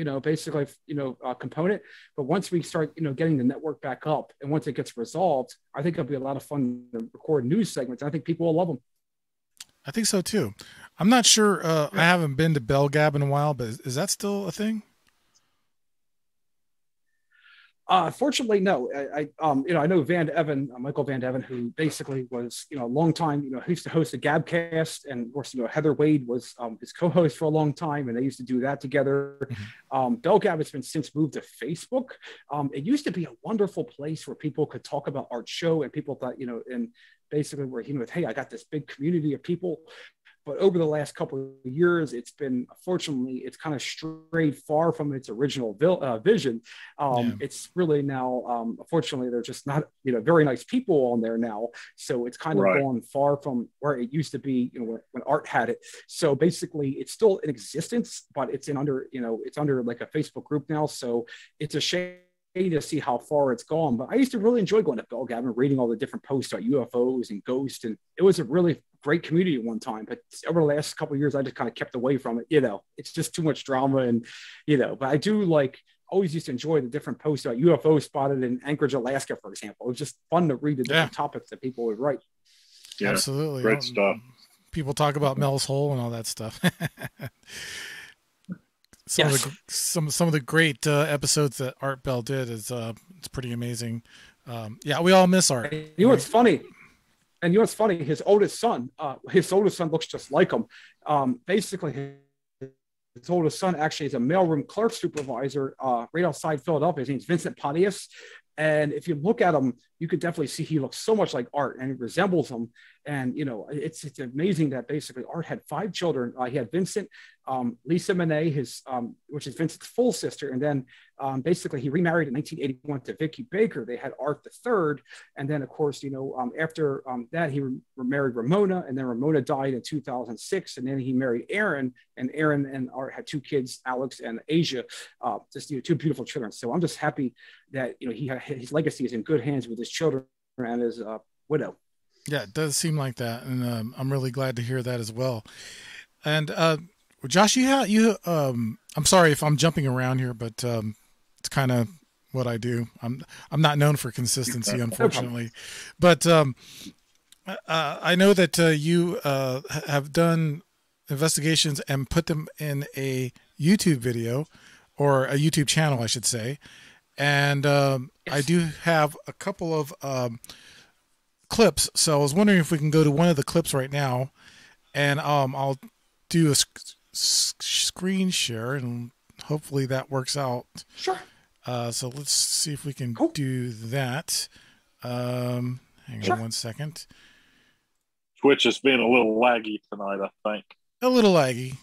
But once we start, getting the network back up, and once it gets resolved, I think it'll be a lot of fun to record news segments. I think people will love them. I think so too. I'm not sure. I haven't been to Bell Gab in a while, but is that still a thing? Fortunately, no. I know Michael Van Evan, who basically was, a long time, he used to host the Gabcast, and of course, Heather Wade was his co-host for a long time, and they used to do that together. Bell Gab has been since moved to Facebook. It used to be a wonderful place where people could talk about Art Show, and people thought, and basically where hey, I got this big community of people. But over the last couple of years, it's kind of strayed far from its original vision. It's really now, unfortunately, they're just not, very nice people on there now. So it's kind of gone far from where it used to be, when Art had it. So basically, it's still in existence, but it's under like a Facebook group now. So it's a shame to see how far it's gone. But I used to really enjoy going to Bell Gab and reading all the different posts about UFOs and ghosts, and it was a really great community at one time. But over the last couple of years, I just kind of kept away from it. It's just too much drama, and but I do always used to enjoy the different posts about UFO spotted in Anchorage, Alaska, for example. It was just fun to read the different topics that people would write. Yeah, absolutely, great stuff. People talk about Mel's Hole and all that stuff. Some of the great episodes that Art Bell did is it's pretty amazing. We all miss Art. What's funny? And his oldest son looks just like him. Basically, his oldest son actually is a mailroom clerk supervisor right outside Philadelphia. His name's Vincent Pontius. And if you look at him, you could definitely see he looks so much like Art, and he resembles him. And, it's amazing that basically Art had 5 children. He had Vincent, Lisa Monet, which is Vincent's full sister. And then basically he remarried in 1981 to Vicky Baker. They had Art the third. And then, of course, after that, he married Ramona, and then Ramona died in 2006. And then he married Aaron, and Aaron and Art had 2 kids, Alex and Asia, just 2 beautiful children. So I'm just happy that, his legacy is in good hands with his children and his widow. Yeah, it does seem like that, and I'm really glad to hear that as well. And Josh, I'm sorry if I'm jumping around here, but it's kind of what I do. I'm not known for consistency, unfortunately, but I know that you have done investigations and put them in a YouTube video, or a YouTube channel, I should say. And I do have a couple of clips, so I was wondering if we can go to one of the clips right now, and I'll do a screen share, and hopefully that works out. Sure. So let's see if we can do that. Hang on one second. Twitch is being a little laggy tonight, I think. A little laggy.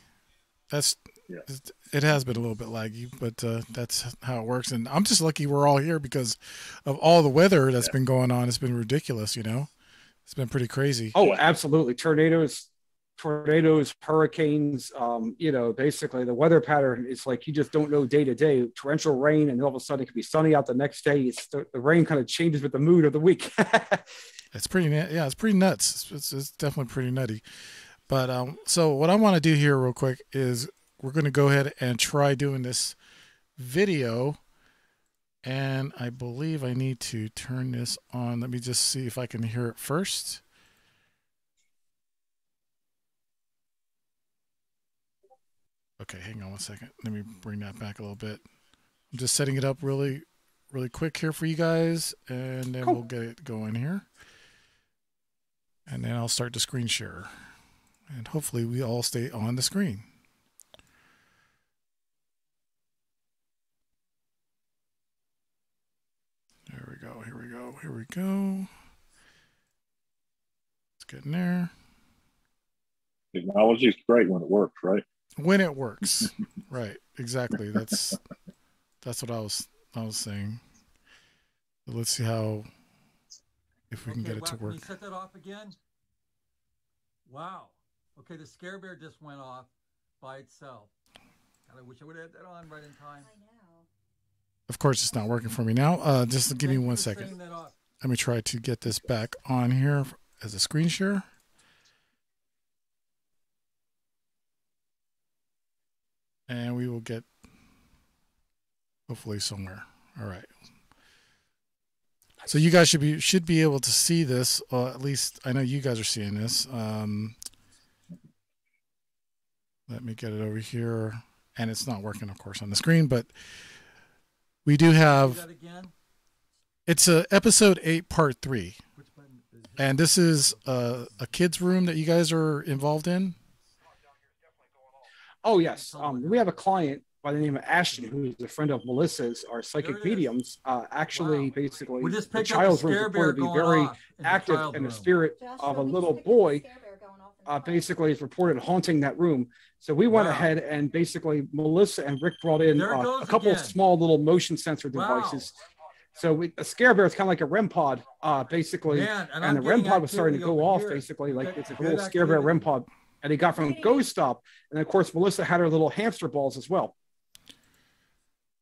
It has been a little bit laggy, but that's how it works. And I'm just lucky we're all here because of all the weather that's been going on. It's been ridiculous, It's been pretty crazy. Oh, absolutely. Tornadoes. tornadoes, hurricanes, basically the weather pattern is like you just don't know day to day. Torrential rain, and all of a sudden it can be sunny out the next day. The rain kind of changes with the mood of the week. It's pretty, it's pretty nuts. It's definitely pretty nutty. But so what I want to do here real quick is we're going to go ahead and try doing this video. And I believe I need to turn this on. Let me just see if I can hear it first. Okay, hang on one second. Let me bring that back a little bit. I'm just setting it up really quick here for you guys, and then we'll get it going here. And then I'll start the screen share. And hopefully we all stay on the screen. There we go, here we go, here we go. Let's get in there. Technology is great when it works, right? When it works. Right, exactly. That's what I was saying. So let's see if we can get it to work. Can you set that off again? Wow. Okay, the scare bear just went off by itself. God, I wish I would have had that on right in time. I know. Of course, it's not working for me now. Just give me 1 second. Let me try to get this back on here as a screen share. And we will get hopefully somewhere. All right. So you guys should be able to see this. At least I know you guys are seeing this. Let me get it over here. And it's not working, of course, on the screen, but we do have, it's episode 8, part 3. And this is a kid's room that you guys are involved in. Oh, yes. We have a client by the name of Ashton, who is a friend of Melissa's, our psychic mediums. Actually, basically, the child's room is reported to be very active, and the spirit of a little boy basically is reported haunting that room. So we went ahead and basically Melissa and Rick brought in a couple of small little motion sensor devices. So a scare bear is kind of like a REM pod, basically. And the REM pod was starting to go off, basically, like it's a little scare bear REM pod. And he got from Ghost Stop. And of course, Melissa had her little hamster balls as well.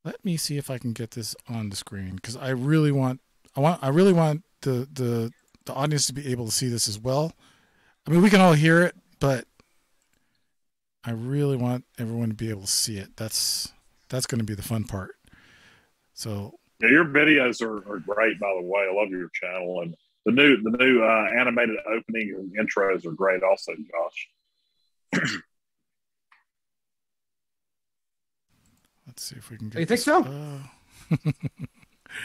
Let me see if I can get this on the screen, because I really want the audience to be able to see this as well. I mean, we can all hear it, but I really want everyone to be able to see it. That's going to be the fun part. So yeah, your videos are great, by the way. I love your channel, and the new animated opening and intros are great, also, Josh. Let's see if we can get. You think so?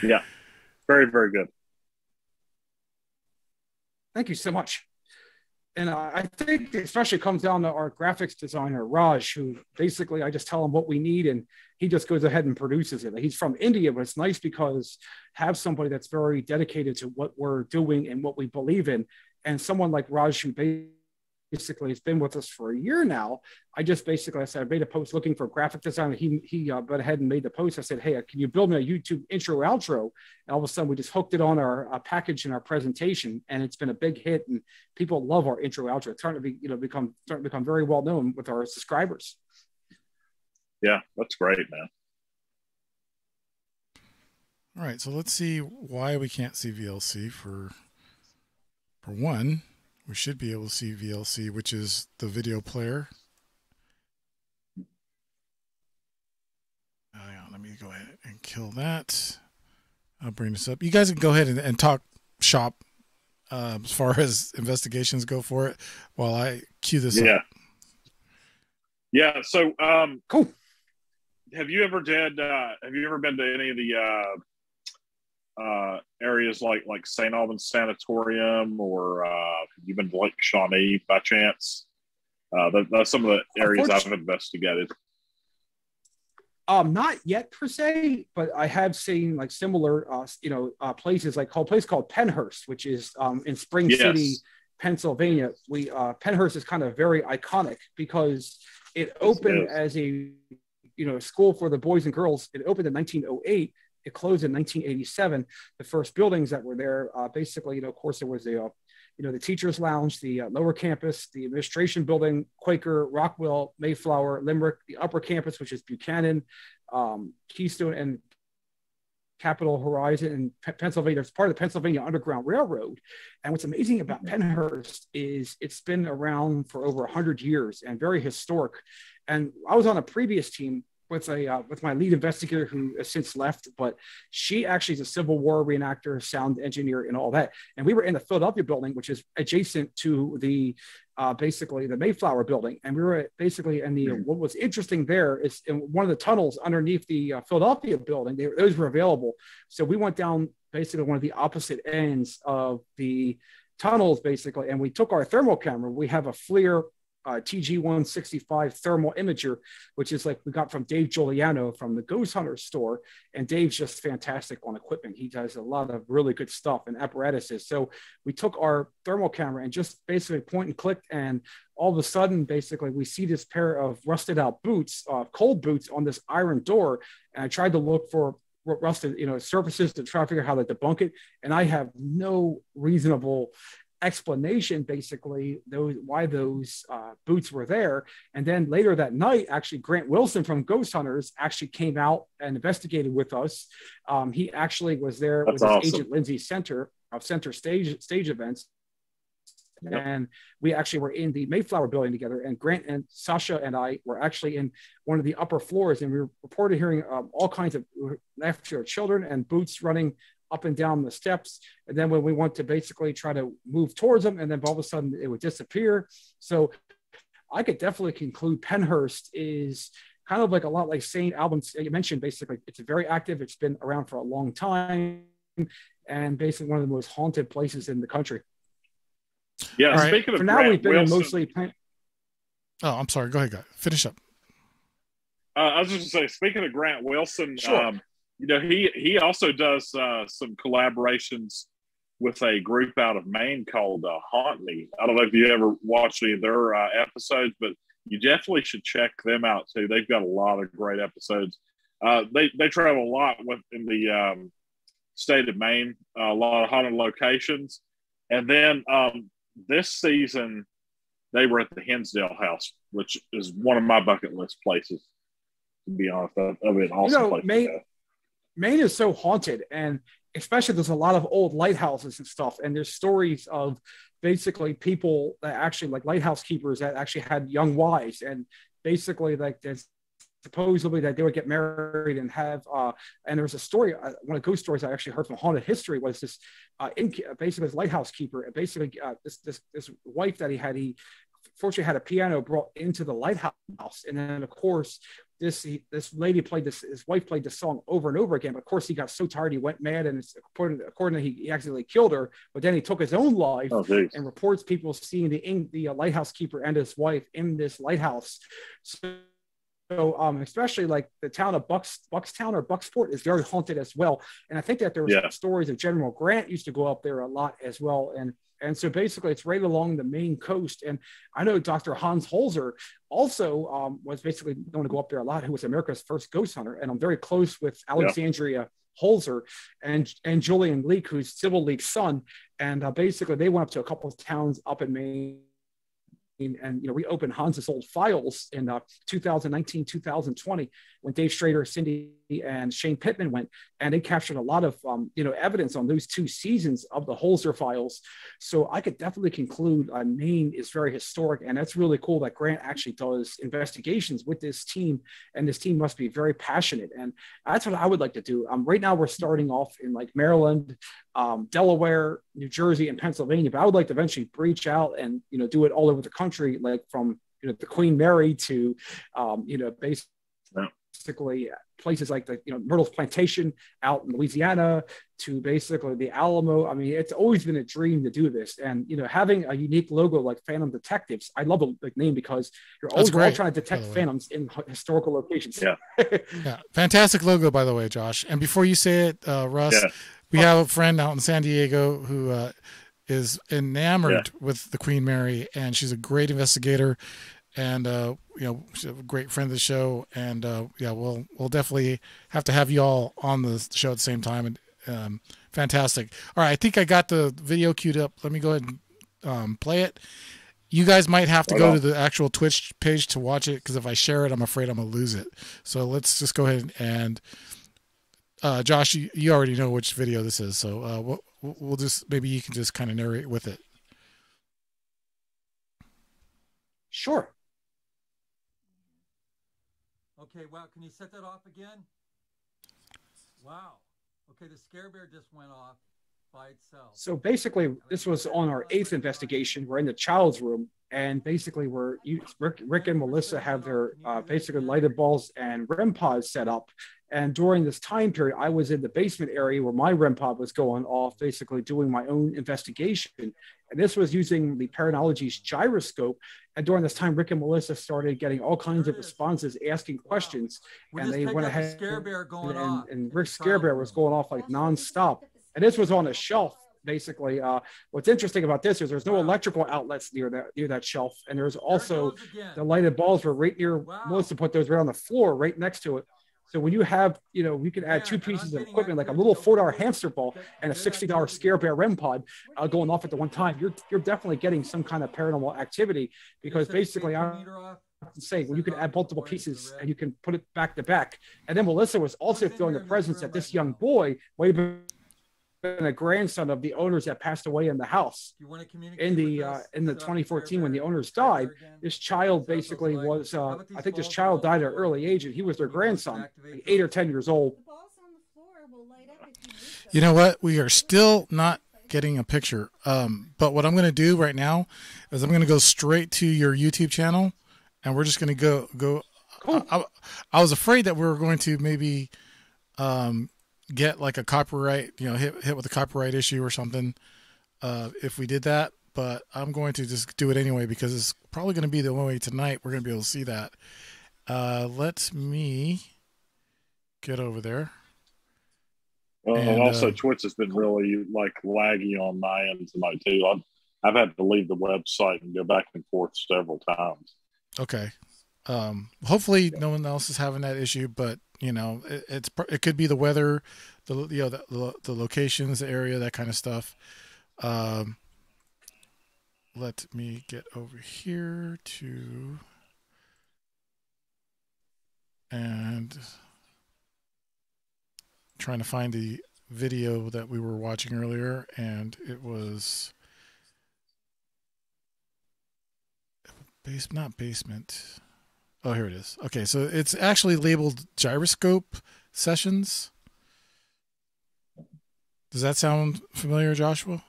Yeah, very, very good. Thank you so much. And I think it especially comes down to our graphics designer, Raj, who basically I just tell him what we need and he just goes ahead and produces it. He's from India, but it's nice because have somebody that's very dedicated to what we're doing and what we believe in. And someone like Raj, who basically has been with us for a year now. I said, I made a post looking for a graphic designer. He went ahead and made the post. I said, hey, can you build me a YouTube intro outro? And all of a sudden we just hooked it on our package in our presentation, and it's been a big hit, and people love our intro outro. It's starting to become very well known with our subscribers. Yeah, that's great, man. All right, so let's see why we can't see VLC. For one, we should be able to see VLC, which is the video player. Hang on, let me go ahead and kill that. I'll bring this up. You guys can go ahead and talk shop as far as investigations go for it while I cue this up. Yeah, so cool. Have you ever been to any of the areas like St. Albans Sanatorium, or have you been to Lake Shawnee by chance? That's some of the areas I've investigated. Not yet per se, but I have seen like similar, places, like a place called Pennhurst, which is in Spring City, Pennsylvania. Pennhurst is kind of very iconic because it opened as a school for the boys and girls. It opened in 1908. It closed in 1987. The first buildings that were there, basically, of course, there was a the teachers lounge, the lower campus, the administration building, Quaker, Rockwell, Mayflower, Limerick, the upper campus, which is Buchanan, Keystone, and Capitol Horizon in Pennsylvania. It's part of the Pennsylvania Underground Railroad. And what's amazing about Pennhurst is it's been around for over 100 years and very historic. And I was on a previous team with my lead investigator who has since left, but she actually is a Civil War reenactor, sound engineer, and all that. And we were in the Philadelphia building, which is adjacent to the basically the Mayflower building. And we were basically in the what was interesting there is in one of the tunnels underneath the Philadelphia building. Those were available, so we went down basically one of the opposite ends of the tunnels, basically, and we took our thermal camera. We have a FLIR TG165 thermal imager, which is like we got from Dave Giuliano from the Ghost Hunter store. And Dave's just fantastic on equipment. He does a lot of really good stuff and apparatuses. So we took our thermal camera and just basically point and click, and all of a sudden, basically, we see this pair of rusted out boots, cold boots on this iron door. And I tried to look for rusted, surfaces to try to figure out how to debunk it. And I have no reasonable explanation, basically, why those boots were there. And then later that night, actually, Grant Wilson from Ghost Hunters actually came out and investigated with us. He actually was there with his agent Lindsay Center of Center Stage Events. Yep. And we actually were in the Mayflower building together, and Grant and Sasha and I were actually in one of the upper floors, and we reported hearing all kinds of laughter of children and boots running up and down the steps. And then when we went to basically try to move towards them, and then all of a sudden it would disappear. So I could definitely conclude Pennhurst is kind of like a lot like St. Albans. You mentioned basically it's very active. It's been around for a long time, and basically one of the most haunted places in the country. Yeah. Right. Speaking of for now, Grant we've been Wilson, mostly. Oh, I'm sorry. Go ahead, guys. Finish up. I was just going to say, speaking of Grant Wilson, Sure. He also does some collaborations with a group out of Maine called Haunt Me. I don't know if you ever watched any of their episodes, but you definitely should check them out too. They've got a lot of great episodes. They travel a lot in the state of Maine, a lot of haunted locations. And then this season, they were at the Hinsdale House, which is one of my bucket list places. To be honest, that'd be an awesome place. Maine is so haunted, and especially there's a lot of old lighthouses and stuff. And there's stories of basically people that actually like lighthouse keepers that actually had young wives, and basically like there's supposedly that they would get married and have and there's a story, one of the ghost stories I actually heard from Haunted History was this basically this lighthouse keeper, basically this wife that he fortunately had a piano brought into the lighthouse, and then of course this lady played his wife played this song over and over again, but of course he got so tired he went mad, and according to he accidentally killed her, but then he took his own life. And reports people seeing the lighthouse keeper and his wife in this lighthouse. So especially like the town of Buckstown or Bucksport is very haunted as well. And I think that there were some stories of General Grant used to go up there a lot as well. And so basically it's right along the Maine coast. And I know Dr. Hans Holzer also was basically known to go up there a lot, who was America's first ghost hunter. And I'm very close with Alexandria Holzer and Julian Leake, who's Civil Leake's son. And basically they went up to a couple of towns up in Maine. And we opened Hans's old files in 2019, 2020, when Dave Schrader, Cindy, and Shane Pittman went, and they captured a lot of evidence on those 2 seasons of the Holzer files. So I could definitely conclude Maine is very historic, and that's really cool that Grant actually does investigations with this team, and this team must be very passionate, and that's what I would like to do. Right now we're starting off in like Maryland, Delaware, New Jersey, and Pennsylvania, but I would like to eventually breach out and do it all over the country, like from the Queen Mary to basically places like the Myrtle's Plantation out in Louisiana to basically the Alamo. I mean, it's always been a dream to do this, and having a unique logo like Phantom Detectives, I love the name because you're always all trying to detect phantoms in historical locations. Yeah, fantastic logo, by the way, Josh. And before you say it, Russ, we have a friend out in San Diego who is enamored with the Queen Mary, and she's a great investigator, and she's a great friend of the show. And we'll definitely have to have you all on the show at the same time. And fantastic. All right, I think I got the video queued up. Let me go ahead and play it. You guys might have to go to the actual Twitch page to watch it, because if I share it, I'm afraid I'm going to lose it. So let's just go ahead and Josh, you already know which video this is, so we'll just, maybe you can just kind of narrate with it. Sure. Okay, wow. Can you set that off again? Wow. Okay, the scare bear just went off by itself. So basically, this was on our 8th investigation. We're in the child's room, and basically, Rick and Melissa have their basically lighted balls and REM pods set up. And during this time period, I was in the basement area where my REM pod was going off, basically doing my own investigation. And this was using the Paranology's gyroscope. And during this time, Rick and Melissa started getting all kinds of responses, asking questions. And they went ahead, and Rick's scare bear was going off like nonstop. And this was on a shelf, basically. What's interesting about this is there's no electrical outlets near that shelf. And there's also the lighted balls were right near, Melissa put those right on the floor, right next to it. So when you have, you can add 2 pieces of equipment, like a little $4 hamster ball and a $60 scare bear REM pod going off at the one time, you're definitely getting some kind of paranormal activity, because basically I'm saying, well, you can add multiple pieces and you can put it back to back. And then Melissa was also feeling the presence that this young boy might have been a grandson of the owners that passed away in the house. In the 2014, when the owners died, this child basically was, I think this child died at an early age, and he was their grandson, like 8 or 10 years old. You know what? We are still not getting a picture. But what I'm going to do right now is I'm going to go straight to your YouTube channel, and we're just going to go. Cool. I was afraid that we were going to maybe get like a copyright, hit with a copyright issue or something if we did that. But I'm going to just do it anyway, because it's probably going to be the only way tonight we're going to be able to see that. Let me get over there. And also, Twitch has been really laggy on my end tonight too. I've had to leave the website and go back and forth several times. Okay. Hopefully no one else is having that issue, but it could be the weather, the locations, the area, that kind of stuff. Let me get over here and trying to find the video that we were watching earlier, and it was not basement. Oh, here it is. Okay, so it's actually labeled gyroscope sessions. Does that sound familiar, Joshua?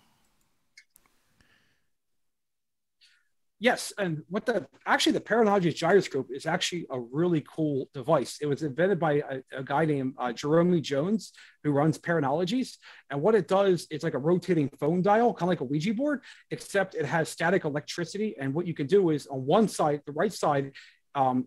Yes, and the Paranology gyroscope is actually a really cool device. It was invented by a guy named Jerome Jones, who runs Paranologies. And what it does, it's like a rotating phone dial, kind of like a Ouija board, except it has static electricity. And what you can do is on one side, the right side,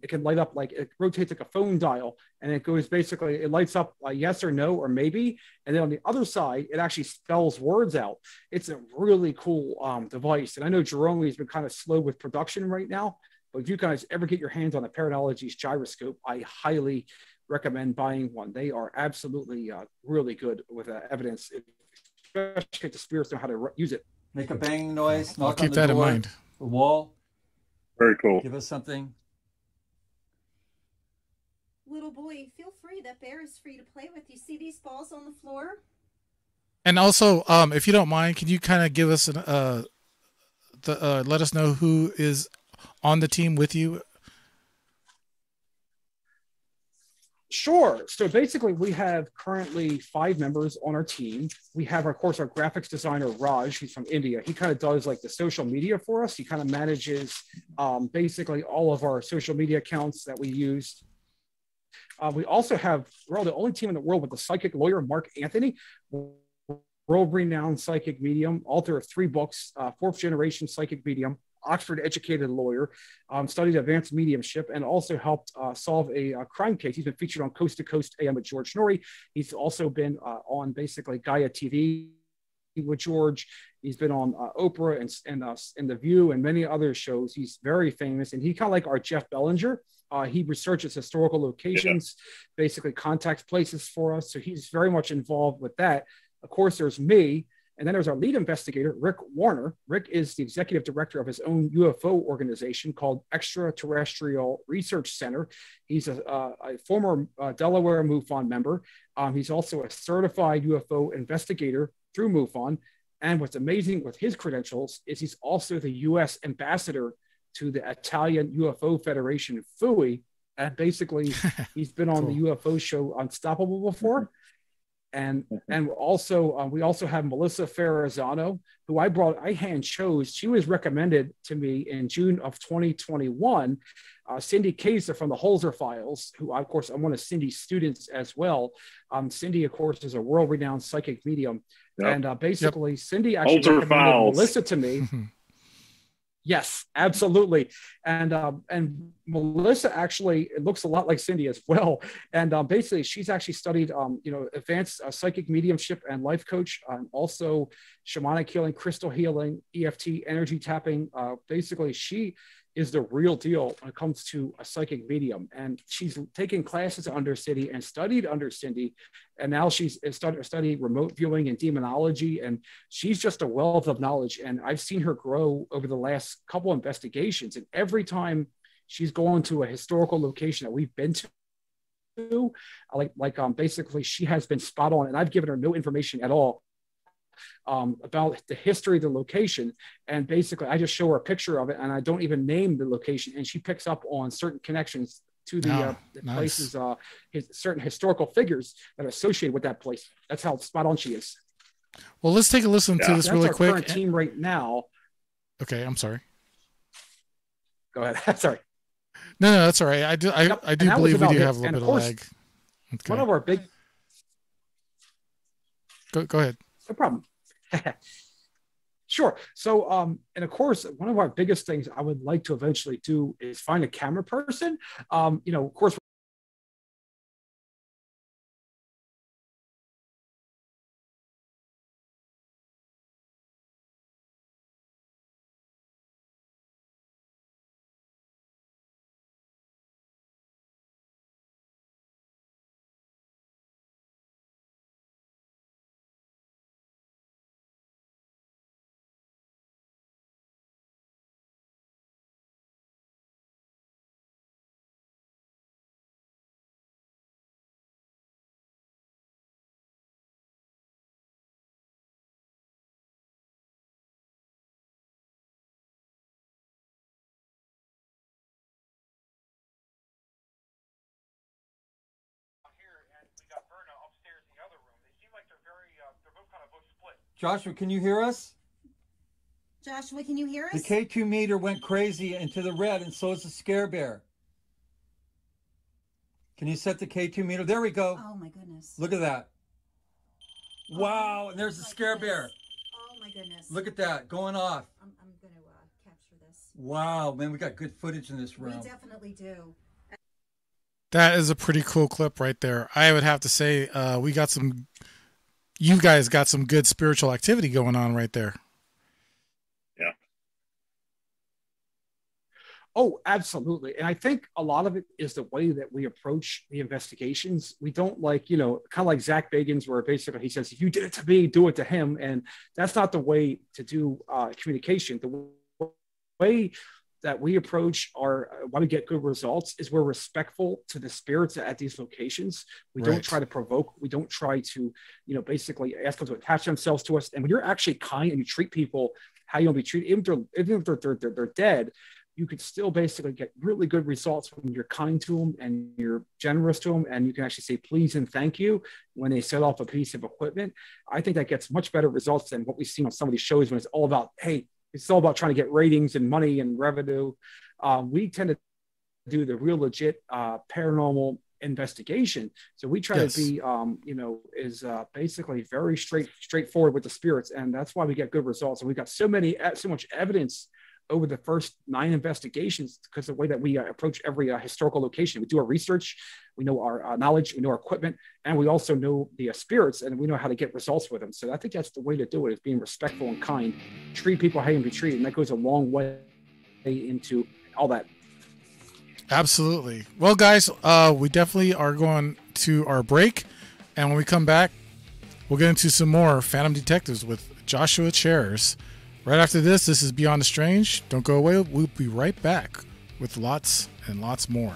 it can light up, like it rotates like a phone dial, and it goes basically, it lights up yes or no or maybe, and then on the other side it actually spells words out. It's a really cool device, and I know Jerome has been kind of slow with production right now, but if you guys ever get your hands on a Paranology's gyroscope, I highly recommend buying one. They are absolutely really good with evidence, especially if the spirits know how to use it. Make a banging noise. I'll keep that in mind. The wall. Very cool. Give us something. Little boy, feel free. That bear is free to play with. You see these balls on the floor? And also, if you don't mind, can you kind of give us let us know who is on the team with you? Sure. So basically, we have currently 5 members on our team. We have, of course, our graphics designer, Raj, who's from India. He kind of does like the social media for us. He kind of manages basically all of our social media accounts that we use. We also have, we're the only team in the world with the psychic lawyer, Mark Anthony, world-renowned psychic medium, author of 3 books, 4th-generation psychic medium, Oxford-educated lawyer, studied advanced mediumship, and also helped solve a crime case. He's been featured on Coast to Coast AM with George Norrie. He's also been on basically Gaia TV with George. He's been on Oprah and The View and many other shows. He's very famous, and he kind of like our Jeff Bellinger. He researches historical locations, basically contacts places for us. So he's very much involved with that. Of course, there's me. And then there's our lead investigator, Rick Warner. Rick is the executive director of his own UFO organization called Extraterrestrial Research Center. He's a former Delaware MUFON member. He's also a certified UFO investigator through MUFON. And what's amazing with his credentials is he's also the U.S. ambassador to the Italian UFO Federation, FUI. And basically, he's been on the UFO show Unstoppable before. And also, we also have Melissa Ferrazzano, who I hand chose. She was recommended to me in June of 2021. Cindy Kaiser from the Holzer Files, who, of course, I'm one of Cindy's students as well. Cindy, of course, is a world-renowned psychic medium. Yep. And basically, Cindy actually recommended Melissa to me. Yes, absolutely. And Melissa actually, it looks a lot like Cindy as well. And basically, she's actually studied, advanced psychic mediumship and life coach, also shamanic healing, crystal healing, EFT, energy tapping. Basically, she is the real deal when it comes to a psychic medium. And she's taken classes under Cindy and studied under Cindy. And now she's started studying remote viewing and demonology. And she's just a wealth of knowledge. And I've seen her grow over the last couple investigations. And every time she's going to a historical location that we've been to, basically she has been spot on. And I've given her no information at all about the history of the location. And basically I just show her a picture of it and I don't even name the location, and she picks up on certain connections to the places, certain historical figures that are associated with that place. That's how spot on she is. Well, let's take a listen to this really quick. Current team right now. Okay, I'm sorry. Go ahead. Sorry. No, that's all right. I do believe we do have a little bit of lag. Okay. One of our big. Go ahead. No problem. Sure. So, and of course, one of our biggest things I would like to eventually do is find a camera person. Of course, Joshua, can you hear us? Joshua, can you hear us? The K2 meter went crazy into the red, and so is the Scare Bear. Can you set the K2 meter? There we go. Oh, my goodness. Look at that. Wow, and there's the Scare Bear. Oh, my goodness. Look at that, going off. I'm going to capture this. Wow, man, we got good footage in this room. We definitely do. That is a pretty cool clip right there. I would have to say you guys got some good spiritual activity going on right there. Yeah. Oh, absolutely. And I think a lot of it is the way that we approach the investigations. We don't kind of like Zach Bagans, where basically he says, if you did it to me, do it to him. And that's not the way to do communication. The way that we approach why we get good results is we're respectful to the spirits at these locations. We don't try to provoke. We don't try to, basically ask them to attach themselves to us. And when you're actually kind and you treat people how you want to be treated, even if they're dead, you could still basically get really good results when you're kind to them and you're generous to them. And you can actually say please and thank you when they set off a piece of equipment. I think that gets much better results than what we've seen on some of these shows when it's all about, hey, it's all about trying to get ratings and money and revenue. We tend to do the real legit paranormal investigation. So we try to be, basically very straightforward with the spirits. And that's why we get good results. And we got so much evidence over the first 9 investigations because of the way that we approach every historical location. We do our research, we know our knowledge, we know our equipment, and we also know the spirits, and we know how to get results with them. So I think that's the way to do it, is being respectful and kind. Treat people how you be treated, and that goes a long way into all that. Absolutely. Well, guys, we definitely are going to our break, and when we come back, we'll get into some more Phantom Detectives with Joshua Chairs. Right after this is Beyond the Strange. Don't go away. We'll be right back with lots and lots more.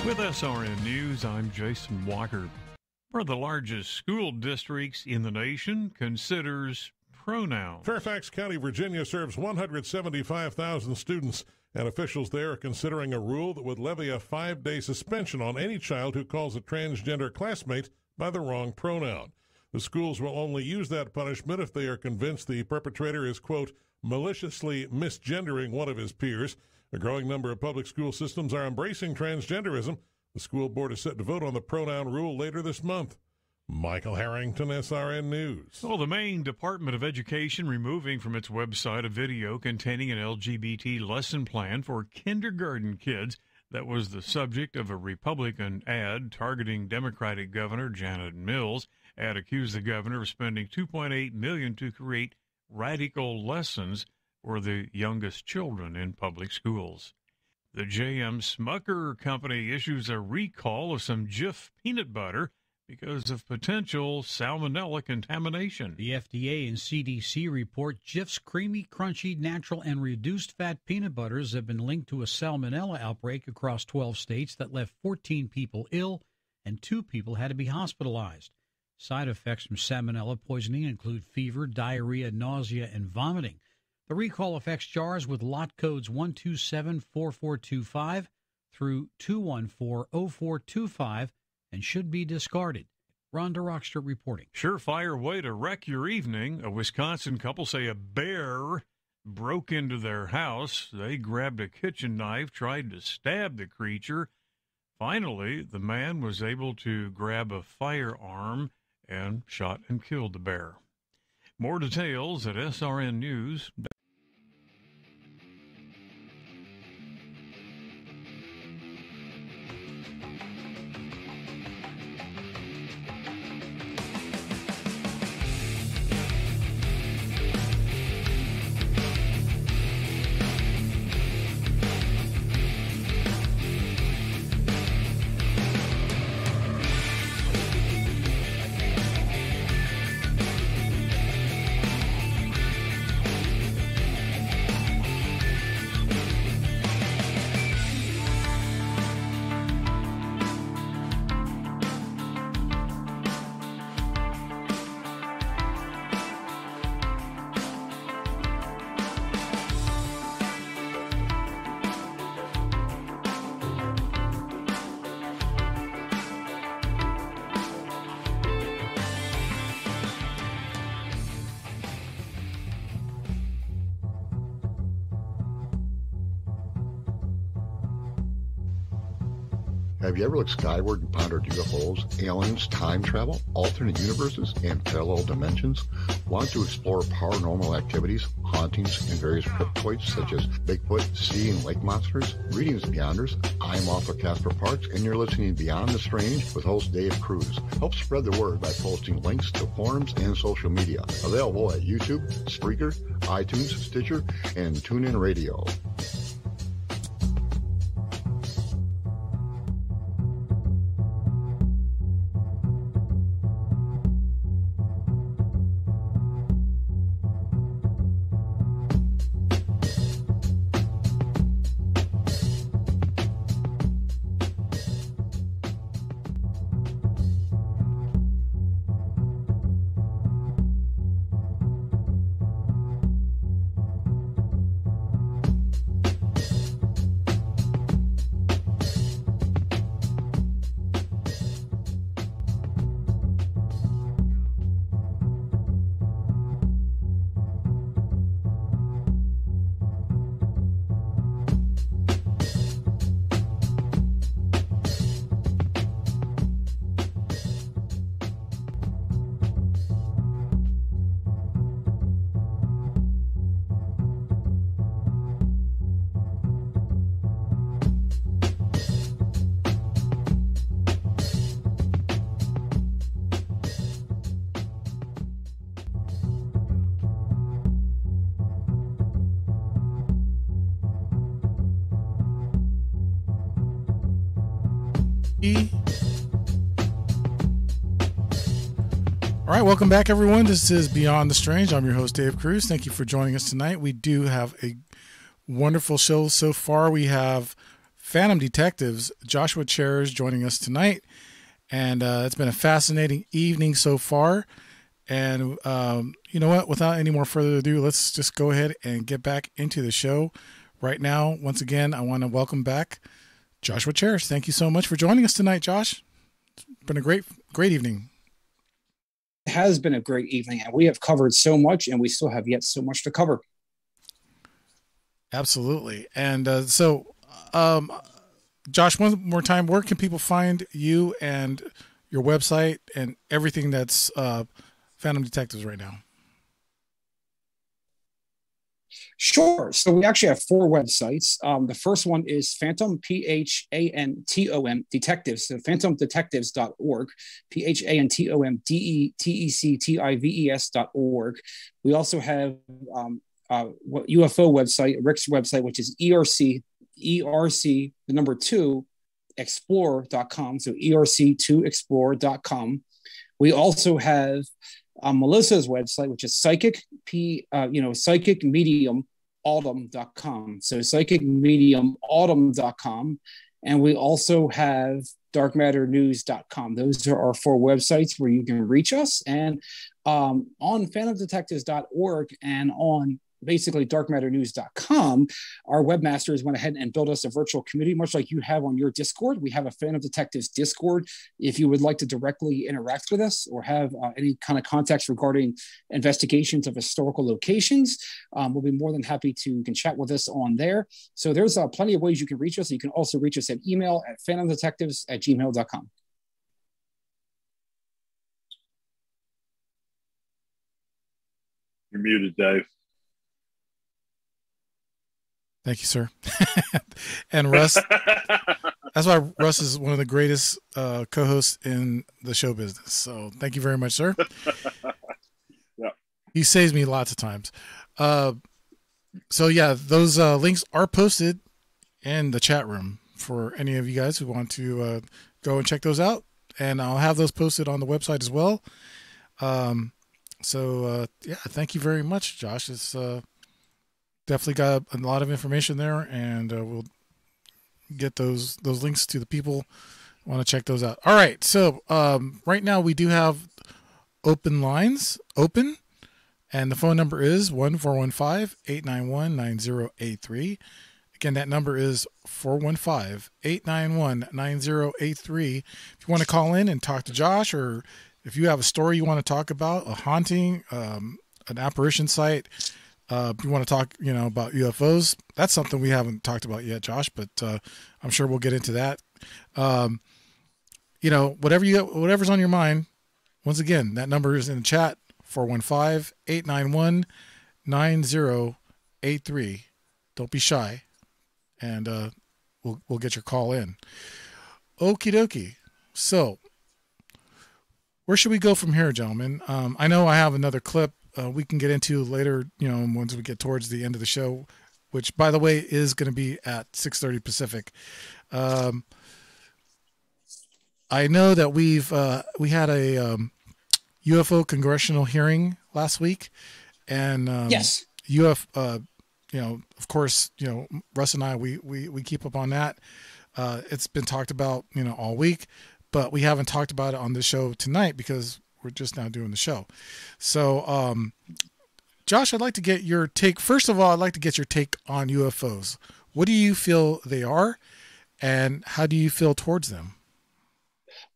With SRN News, I'm Jason Walker. One of the largest school districts in the nation considers pronouns. Fairfax County, Virginia serves 175,000 students, and officials there are considering a rule that would levy a 5-day suspension on any child who calls a transgender classmate by the wrong pronoun. The schools will only use that punishment if they are convinced the perpetrator is, quote, maliciously misgendering one of his peers. A growing number of public school systems are embracing transgenderism. The school board is set to vote on the pronoun rule later this month. Michael Harrington, SRN News. Well, the Maine Department of Education removing from its website a video containing an LGBT lesson plan for kindergarten kids that was the subject of a Republican ad targeting Democratic Governor Janet Mills. Ad accused the governor of spending $2.8 million to create radical lessons for the youngest children in public schools. The J.M. Smucker Company issues a recall of some Jif peanut butter because of potential salmonella contamination. The FDA and CDC report Jif's creamy, crunchy, natural, and reduced fat peanut butters have been linked to a salmonella outbreak across 12 states that left 14 people ill and 2 people had to be hospitalized. Side effects from salmonella poisoning include fever, diarrhea, nausea, and vomiting. The recall affects jars with lot codes 1274425 through 2140425 and should be discarded. Rhonda Rockster reporting. Surefire way to wreck your evening. A Wisconsin couple say a bear broke into their house. They grabbed a kitchen knife, tried to stab the creature. Finally, the man was able to grab a firearm and shot and killed the bear. More details at SRN News. Have you ever looked skyward and pondered UFOs, aliens, time travel, alternate universes, and parallel dimensions? Want to explore paranormal activities, hauntings, and various cryptoids such as Bigfoot, sea and lake monsters? Greetings, Beyonders. I'm author Casper Parks, and you're listening to Beyond the Strange with host Dave Cruz. Help spread the word by posting links to forums and social media. Available at YouTube, Spreaker, iTunes, Stitcher, and TuneIn Radio. All right, welcome back, everyone. This is Beyond the Strange. I'm your host, Dave Cruz. Thank you for joining us tonight. We do have a wonderful show so far. We have Phantom Detectives, Joshua Chairs, joining us tonight. And it's been a fascinating evening so far. And you know what? Without any more further ado, let's just go ahead and get back into the show. Right now, once again, I want to welcome back Joshua Chairs. Thank you so much for joining us tonight, Josh. It's been a great evening. It has been a great evening, and we have covered so much, and we still have yet so much to cover. Absolutely. And Josh, one more time, where can people find you and your website and everything that's Phantom Detectives right now? Sure. So we actually have 4 websites. The first one is Phantom, Phantom Detectives, so phantomdetectives.org, phantomdetectives.org. We also have UFO website, Rick's website, which is ERC, the number 2, explorer.com. So ERC2explorer.com. We also have Melissa's website, which is psychic medium autumn.com. So psychicmediumautumn.com. And we also have darkmatternews.com. Those are our 4 websites where you can reach us. And on phantomdetectives.org and on basically darkmatternews.com, our webmasters went ahead and built us a virtual community, much like you have on your Discord. We have a Phantom Detectives Discord. If you would like to directly interact with us or have any kind of context regarding investigations of historical locations, we'll be more than happy to, you can chat with us on there. So there's plenty of ways you can reach us. You can also reach us at email at phantomdetectives@gmail.com. You're muted, Dave. Thank you, sir. And Russ, that's why Russ is one of the greatest co-hosts in the show business. So thank you very much, sir. Yeah. He saves me lots of times. So yeah, those links are posted in the chat room for any of you guys who want to go and check those out. And I'll have those posted on the website as well. So yeah, thank you very much, Josh. It's definitely got a lot of information there, and we'll get those links to the people who want to check those out. All right, so right now we do have open lines open, and the phone number is 1-415-891-9083. Again, that number is 415-891-9083. If you want to call in and talk to Josh, or if you have a story you want to talk about, a haunting, an apparition site, you want to talk, about UFOs, that's something we haven't talked about yet, Josh, but I'm sure we'll get into that. Whatever's on your mind, once again, that number is in the chat, 415-891-9083. Don't be shy, and we'll get your call in. Okie dokie. So where should we go from here, gentlemen? I know I have another clip we can get into later, once we get towards the end of the show, which, by the way, is going to be at 6:30 Pacific. I know that we had a UFO congressional hearing last week, and yes, of course, Russ and I we keep up on that. It's been talked about, all week, but we haven't talked about it on the show tonight because we're just now doing the show. So, Josh, I'd like to get your take. First of all, I'd like to get your take on UFOs. What do you feel they are, and how do you feel towards them?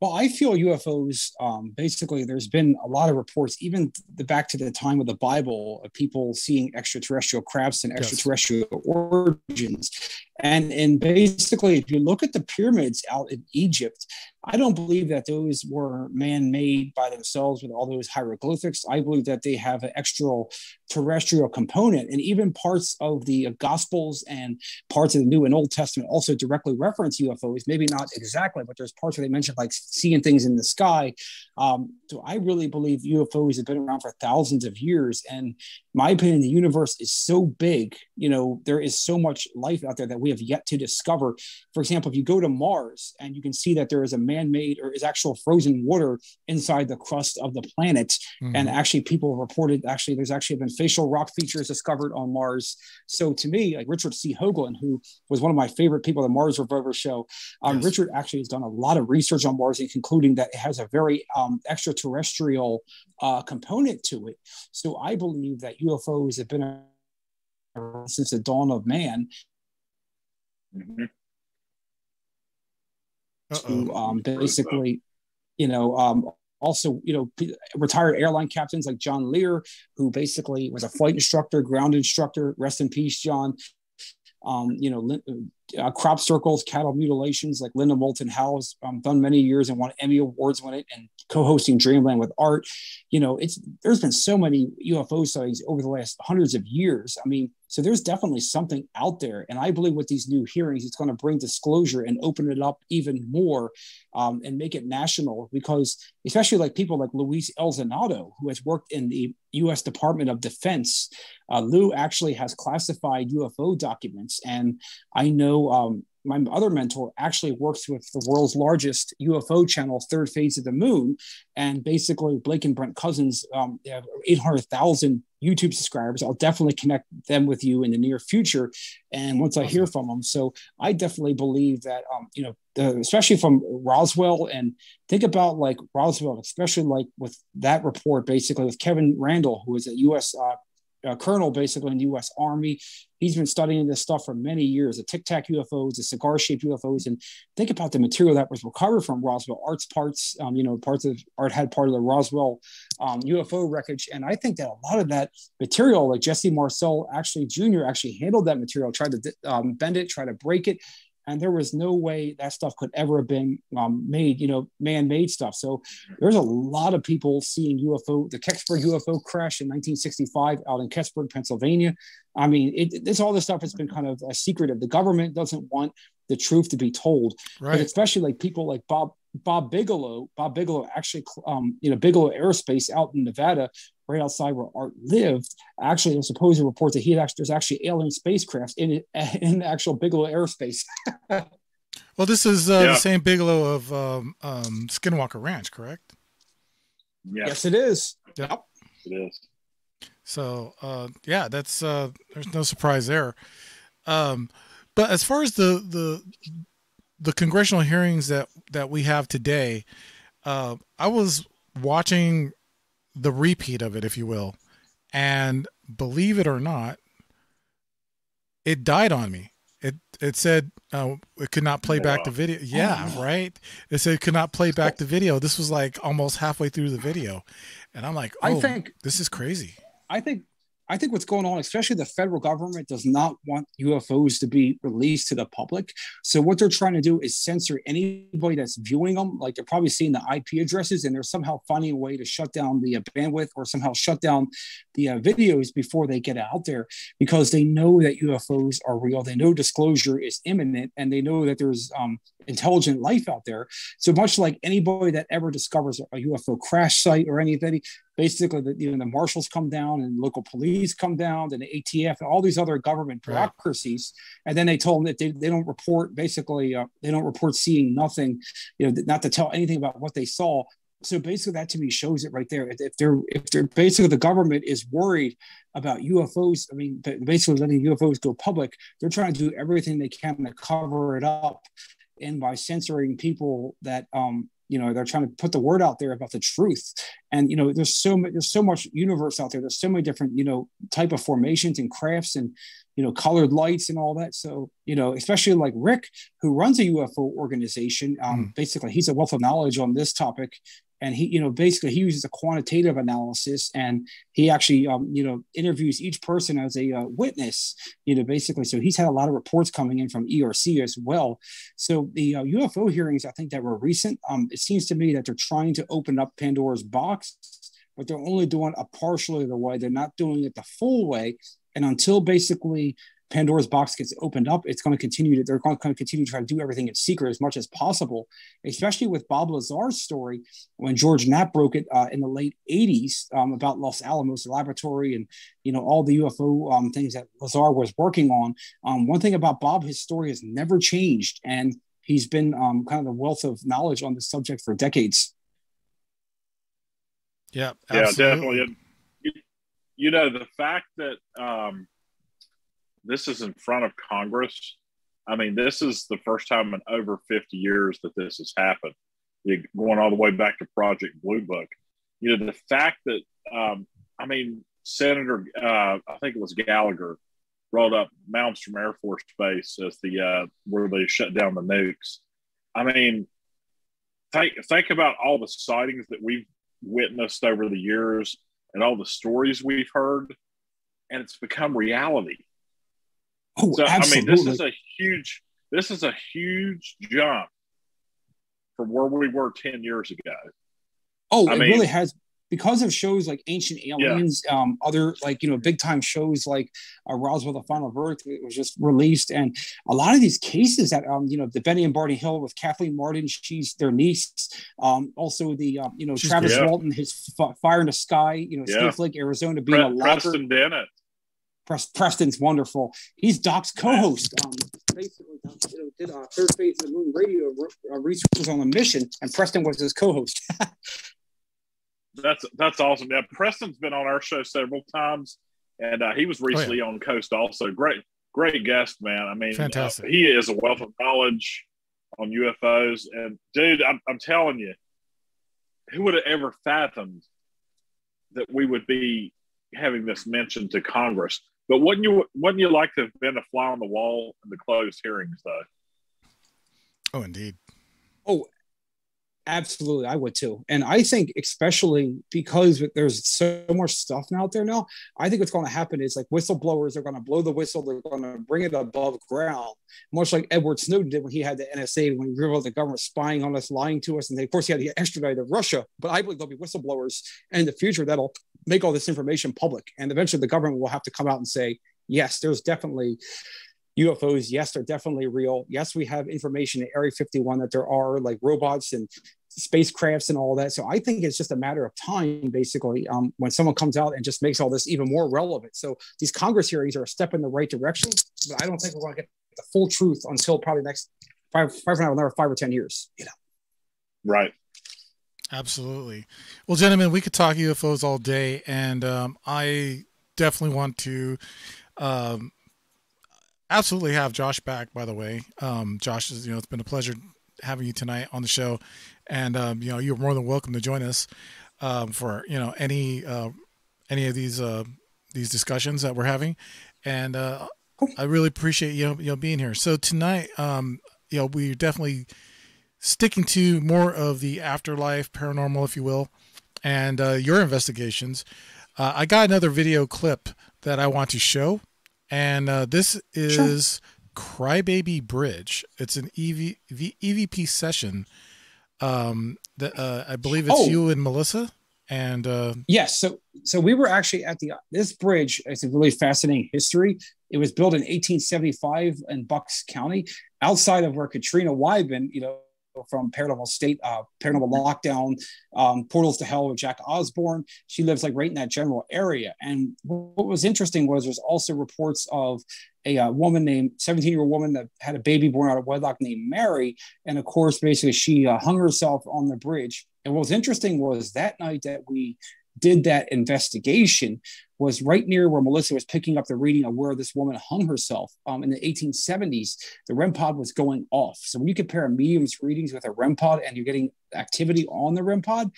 Well, I feel UFOs, basically, there's been a lot of reports, even back to the time of the Bible, of people seeing extraterrestrial crafts and extraterrestrial origins. And basically, if you look at the pyramids out in Egypt, I don't believe that those were man-made by themselves with all those hieroglyphics. I believe that they have an extraterrestrial component, and even parts of the Gospels and parts of the New and Old Testament also directly reference UFOs. Maybe not exactly, but there's parts where they mention like seeing things in the sky. So I really believe UFOs have been around for thousands of years. And in my opinion, the universe is so big there is so much life out there that we have yet to discover. For example, if you go to Mars and you can see that there is a man-made or is actual frozen water inside the crust of the planet. And actually people reported, there's actually been facial rock features discovered on Mars. So to me, like Richard C. Hoagland, who was one of my favorite people at the Mars Rover show, Richard actually has done a lot of research on Mars and concluding that it has a very extraterrestrial component to it. So I believe that UFOs have been since the dawn of man. To basically, also, retired airline captains like John Lear, who basically was a flight instructor, ground instructor. Rest in peace, John. Crop circles, cattle mutilations, like Linda Moulton Howe's done many years and won Emmy Awards on it, and co-hosting Dreamland with Art. There's been so many UFO sightings over the last hundreds of years. I mean, so there's definitely something out there. And I believe with these new hearings, it's going to bring disclosure and open it up even more and make it national, because especially like people like Luis Elzonado, who has worked in the U.S. Department of Defense. Lou actually has classified UFO documents. And I know my other mentor actually works with the world's largest UFO channel, Third Phase of the Moon. And basically, Blake and Brent Cousins, they have 800,000 YouTube subscribers. I'll definitely connect them with you in the near future. And once I hear from them. So I definitely believe that, especially from Roswell, and think about like Roswell, especially like with that report, basically with Kevin Randall, who is a U.S. Colonel basically in the U.S. Army. He's been studying this stuff for many years, the Tic Tac UFOs, the cigar-shaped UFOs, and think about the material that was recovered from Roswell. Art's parts, parts of Art had part of the Roswell UFO wreckage, and I think that a lot of that material, like Jesse Marcel Jr. actually handled that material, tried to bend it, try to break it. And there was no way that stuff could ever have been made, man-made stuff. So there's a lot of people seeing the Kecksburg UFO crash in 1965 out in Kecksburg, Pennsylvania. I mean, it's all this stuff has been kind of a secretive. The government doesn't want the truth to be told, right? But especially like people like Bob Bigelow. Bob Bigelow actually, Bigelow Aerospace out in Nevada, right outside where Art lived, actually was supposed to report that there's actually alien spacecrafts in actual Bigelow Aerospace. Well, this is the same Bigelow of Skinwalker Ranch, correct? Yes, it is. Yep, it is. So, that's there's no surprise there. But as far as the congressional hearings that we have today, I was watching the repeat of it, if you will, and believe it or not, it died on me. It said it could not play back the video. Yeah, right. It said it could not play back the video. This was like almost halfway through the video, and I'm like, I think this is crazy. I think what's going on, especially the federal government, does not want UFOs to be released to the public. So what they're trying to do is censor anybody that's viewing them. Like they're probably seeing the IP addresses, and they're somehow finding a way to shut down the bandwidth or somehow shut down the videos before they get out there, because they know that UFOs are real. They know disclosure is imminent, and they know that there's intelligent life out there. So much like anybody that ever discovers a UFO crash site or anything, basically the marshals come down and local police come down and the ATF and all these other government bureaucracies. And then they told them that they don't report, basically, they don't report seeing nothing, not to tell anything about what they saw. So basically that to me shows it right there. If they're basically, the government is worried about UFOs, I mean, basically letting UFOs go public, they're trying to do everything they can to cover it up. And by censoring people that, they're trying to put the word out there about the truth. And, there's so much universe out there. There's so many different, type of formations and crafts and, colored lights and all that. So, especially like Rick, who runs a UFO organization, basically he's a wealth of knowledge on this topic. And he, basically he uses a quantitative analysis, and he actually, interviews each person as a witness, basically. So he's had a lot of reports coming in from ERC as well. So the UFO hearings, I think that were recent. It seems to me that they're trying to open up Pandora's box, but they're only doing a partially the way. They're not doing it the full way. And until basically Pandora's box gets opened up, it's going to continue to, they're going to continue to try to do everything in secret as much as possible, especially with Bob Lazar's story when George Knapp broke it in the late 80s about Los Alamos Laboratory and, all the UFO things that Lazar was working on. One thing about Bob, his story has never changed. And he's been kind of a wealth of knowledge on this subject for decades. Yeah, absolutely. Yeah, definitely. The fact that this is in front of Congress, I mean, this is the first time in over 50 years that this has happened. Going all the way back to Project Blue Book. The fact that, Senator, I think it was Gallagher, brought up Malmstrom Air Force Base as where they shut down the nukes. I mean, think about all the sightings that we've witnessed over the years and all the stories we've heard, and it's become reality. Oh, so, absolutely. this is a huge jump from where we were 10 years ago. Oh, it really has, because of shows like Ancient Aliens, other big time shows like Roswell, The Final Verdict, it was just released. And a lot of these cases that, the Benny and Barney Hill with Kathleen Martin, she's their niece. Also the, Travis Walton, his Fire in the Sky, Stiff Lake, Arizona, being a logger. Preston Bennett. Preston's wonderful. He's Doc's co-host. Basically, did Third Phase of the Moon Radio research on a mission, and Preston was his co-host. That's awesome. Yeah, Preston's been on our show several times, and he was recently on Coast also. Great guest, man. I mean, fantastic. He is a wealth of knowledge on UFOs, and dude, I'm telling you, who would have ever fathomed that we would be having this mentioned to Congress? But wouldn't you like to have been a fly on the wall in the closed hearings, though? Oh, indeed. Oh, absolutely. I would too. And I think especially because there's so much stuff out there now, I think what's going to happen is like whistleblowers are going to blow the whistle. They're going to bring it above ground, much like Edward Snowden did when he had the NSA, when he revealed the government spying on us, lying to us. And of course, he had to get extradited to Russia. But I believe there'll be whistleblowers in the future that'll make all this information public. And eventually the government will have to come out and say, yes, there's definitely UFOs. Yes, they're definitely real. Yes, we have information at Area 51 that there are like robots and spacecrafts and all that. So I think it's just a matter of time, basically, when someone comes out and just makes all this even more relevant. So these Congress hearings are a step in the right direction, but I don't think we're going to get the full truth until probably next another 5 or 10 years. Right. Absolutely. Well, gentlemen, we could talk UFOs all day, and I definitely want to absolutely have Josh back, by the way. Josh, it's been a pleasure having you tonight on the show, and you're more than welcome to join us for any of these discussions that we're having, and I really appreciate you being here. So tonight, we're definitely sticking to more of the afterlife, paranormal, if you will, and your investigations. I got another video clip that I want to show, and this is Crybaby Bridge. It's an EVP session that I believe it's you and Melissa. And yes, so we were actually at this bridge. It's a really fascinating history. It was built in 1875 in Bucks County, outside of where Katrina Wyman, from Paranormal State, Paranormal Lockdown, Portals to Hell with Jack Osborne. She lives like right in that general area. And what was interesting was there's also reports of a woman named 17-year-old woman that had a baby born out of wedlock named Mary. And of course, basically she hung herself on the bridge. And what was interesting was that night that we did that investigation was right near where Melissa was picking up the reading of where this woman hung herself. In the 1870s, the REM pod was going off. So when you compare a medium's readings with a REM pod and you're getting activity on the REM pod,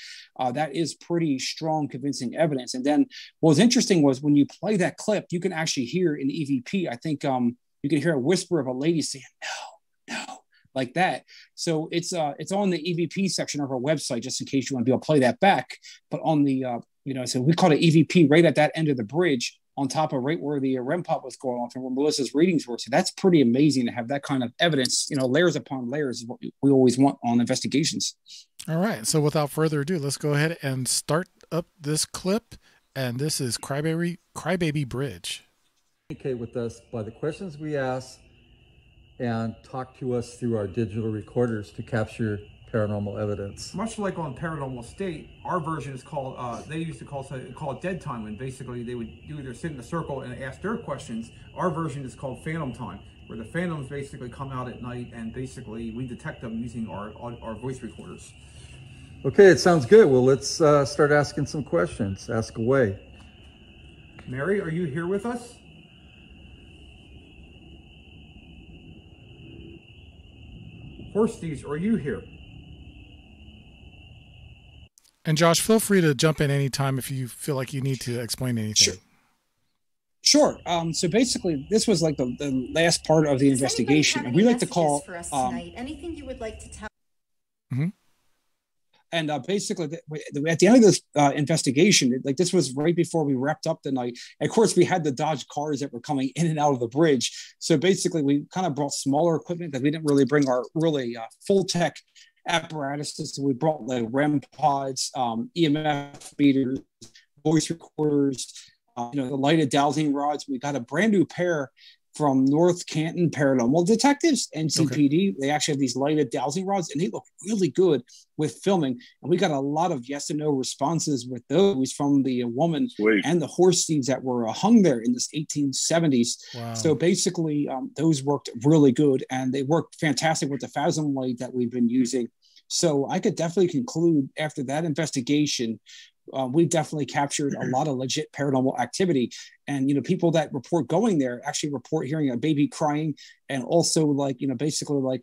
that is pretty strong, convincing evidence. And then what was interesting was when you play that clip, you can actually hear in EVP, I think you can hear a whisper of a lady saying, no, like that. So it's on the EVP section of our website, just in case you want to be able to play that back. But on the, so we call it EVP right at that end of the bridge, on top of right where the REM pod was going off and where Melissa's readings were. So that's pretty amazing to have that kind of evidence, layers upon layers is what we always want on investigations. All right. So without further ado, let's go ahead and start up this clip. And this is Crybaby Bridge. Communicate with us by the questions we ask and talk to us through our digital recorders to capture paranormal evidence. Much like on Paranormal State, our version is called, they used to call it dead time, when basically they would either sit in a circle and ask their questions. Our version is called phantom time, where the phantoms basically come out at night and basically we detect them using our voice recorders. Okay, it sounds good. Well, let's start asking some questions. Ask away. Mary, are you here with us? Horsties, are you here? And Josh, feel free to jump in anytime if you feel like you need to explain anything. Sure. So basically, this was like the last part of the investigation, and we like to call for us tonight. Anything you would like to tell? Mm-hmm. And basically, at the end of this investigation, like this was right before we wrapped up the night. And of course, we had the Dodge cars that were coming in and out of the bridge. So basically, we kind of brought smaller equipment that we didn't really bring our really full tech apparatuses. So we brought like REM pods, EMF meters, voice recorders, the lighted dowsing rods. We got a brand new pair from North Canton Paranormal Detectives, NCPD. Okay. They actually have these lighted dowsing rods, and they look really good with filming. And we got a lot of yes and no responses with those from the woman and the horse thieves that were hung there in the 1870s. Wow. So basically, those worked really good, and they worked fantastic with the Phasm light that we've been using. So I could definitely conclude after that investigation, we definitely captured a lot of legit paranormal activity. And, people that report going there actually report hearing a baby crying, and also basically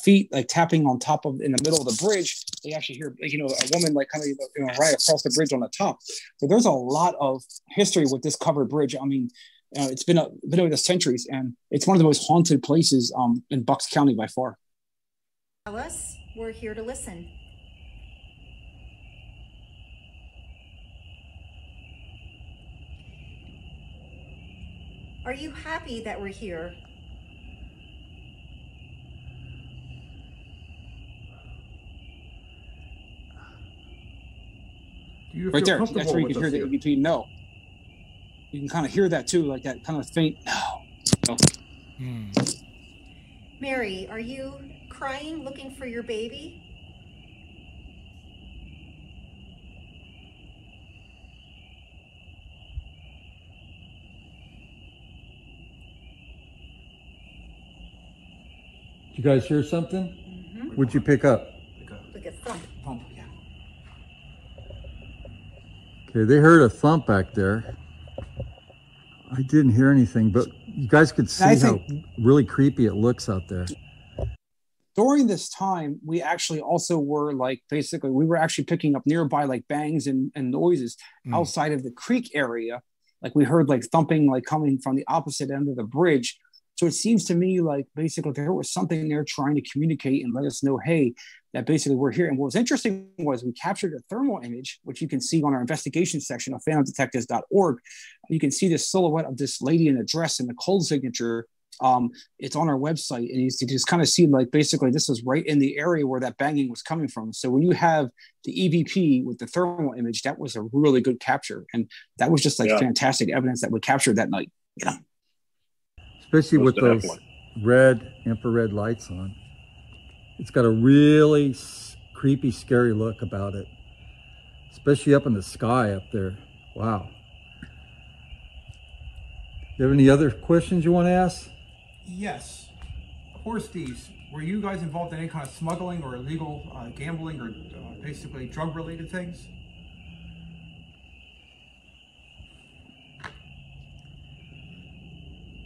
feet like tapping on top of in the middle of the bridge. They actually hear, a woman like kind of right across the bridge on the top. So there's a lot of history with this covered bridge. I mean, it's been over the centuries, and it's one of the most haunted places in Bucks County by far. Tell us, we're here to listen. Are you happy that we're here? Right there. That's where you can hear the E.B.E. no. You can kind of hear that too, like that kind of faint no. Mary, are you crying, looking for your baby? Did you guys hear something? Mm-hmm. What'd you pick up? Like a thump. Yeah. Okay, they heard a thump back there. I didn't hear anything, but you guys could see how really creepy it looks out there. During this time, we actually also were we were actually picking up nearby like bangs and noises outside of the creek area. Like we heard like thumping like coming from the opposite end of the bridge. So it seems to me like basically there was something there trying to communicate and let us know, hey, that basically we're here. And what was interesting was we captured a thermal image, which you can see on our investigation section of phantomdetectives.org. You can see the silhouette of this lady in a dress and the cold signature. It's on our website, and you just kind of see like basically this is right in the area where that banging was coming from. So when you have the E.B.E. with the thermal image, that was a really good capture. And that was just fantastic evidence that we captured that night. Yeah. Especially with those red infrared lights on. It's got a really creepy, scary look about it. Especially up in the sky up there. Wow. You have any other questions you want to ask? Yes. Horse thieves, were you guys involved in any kind of smuggling or illegal gambling or basically drug-related things?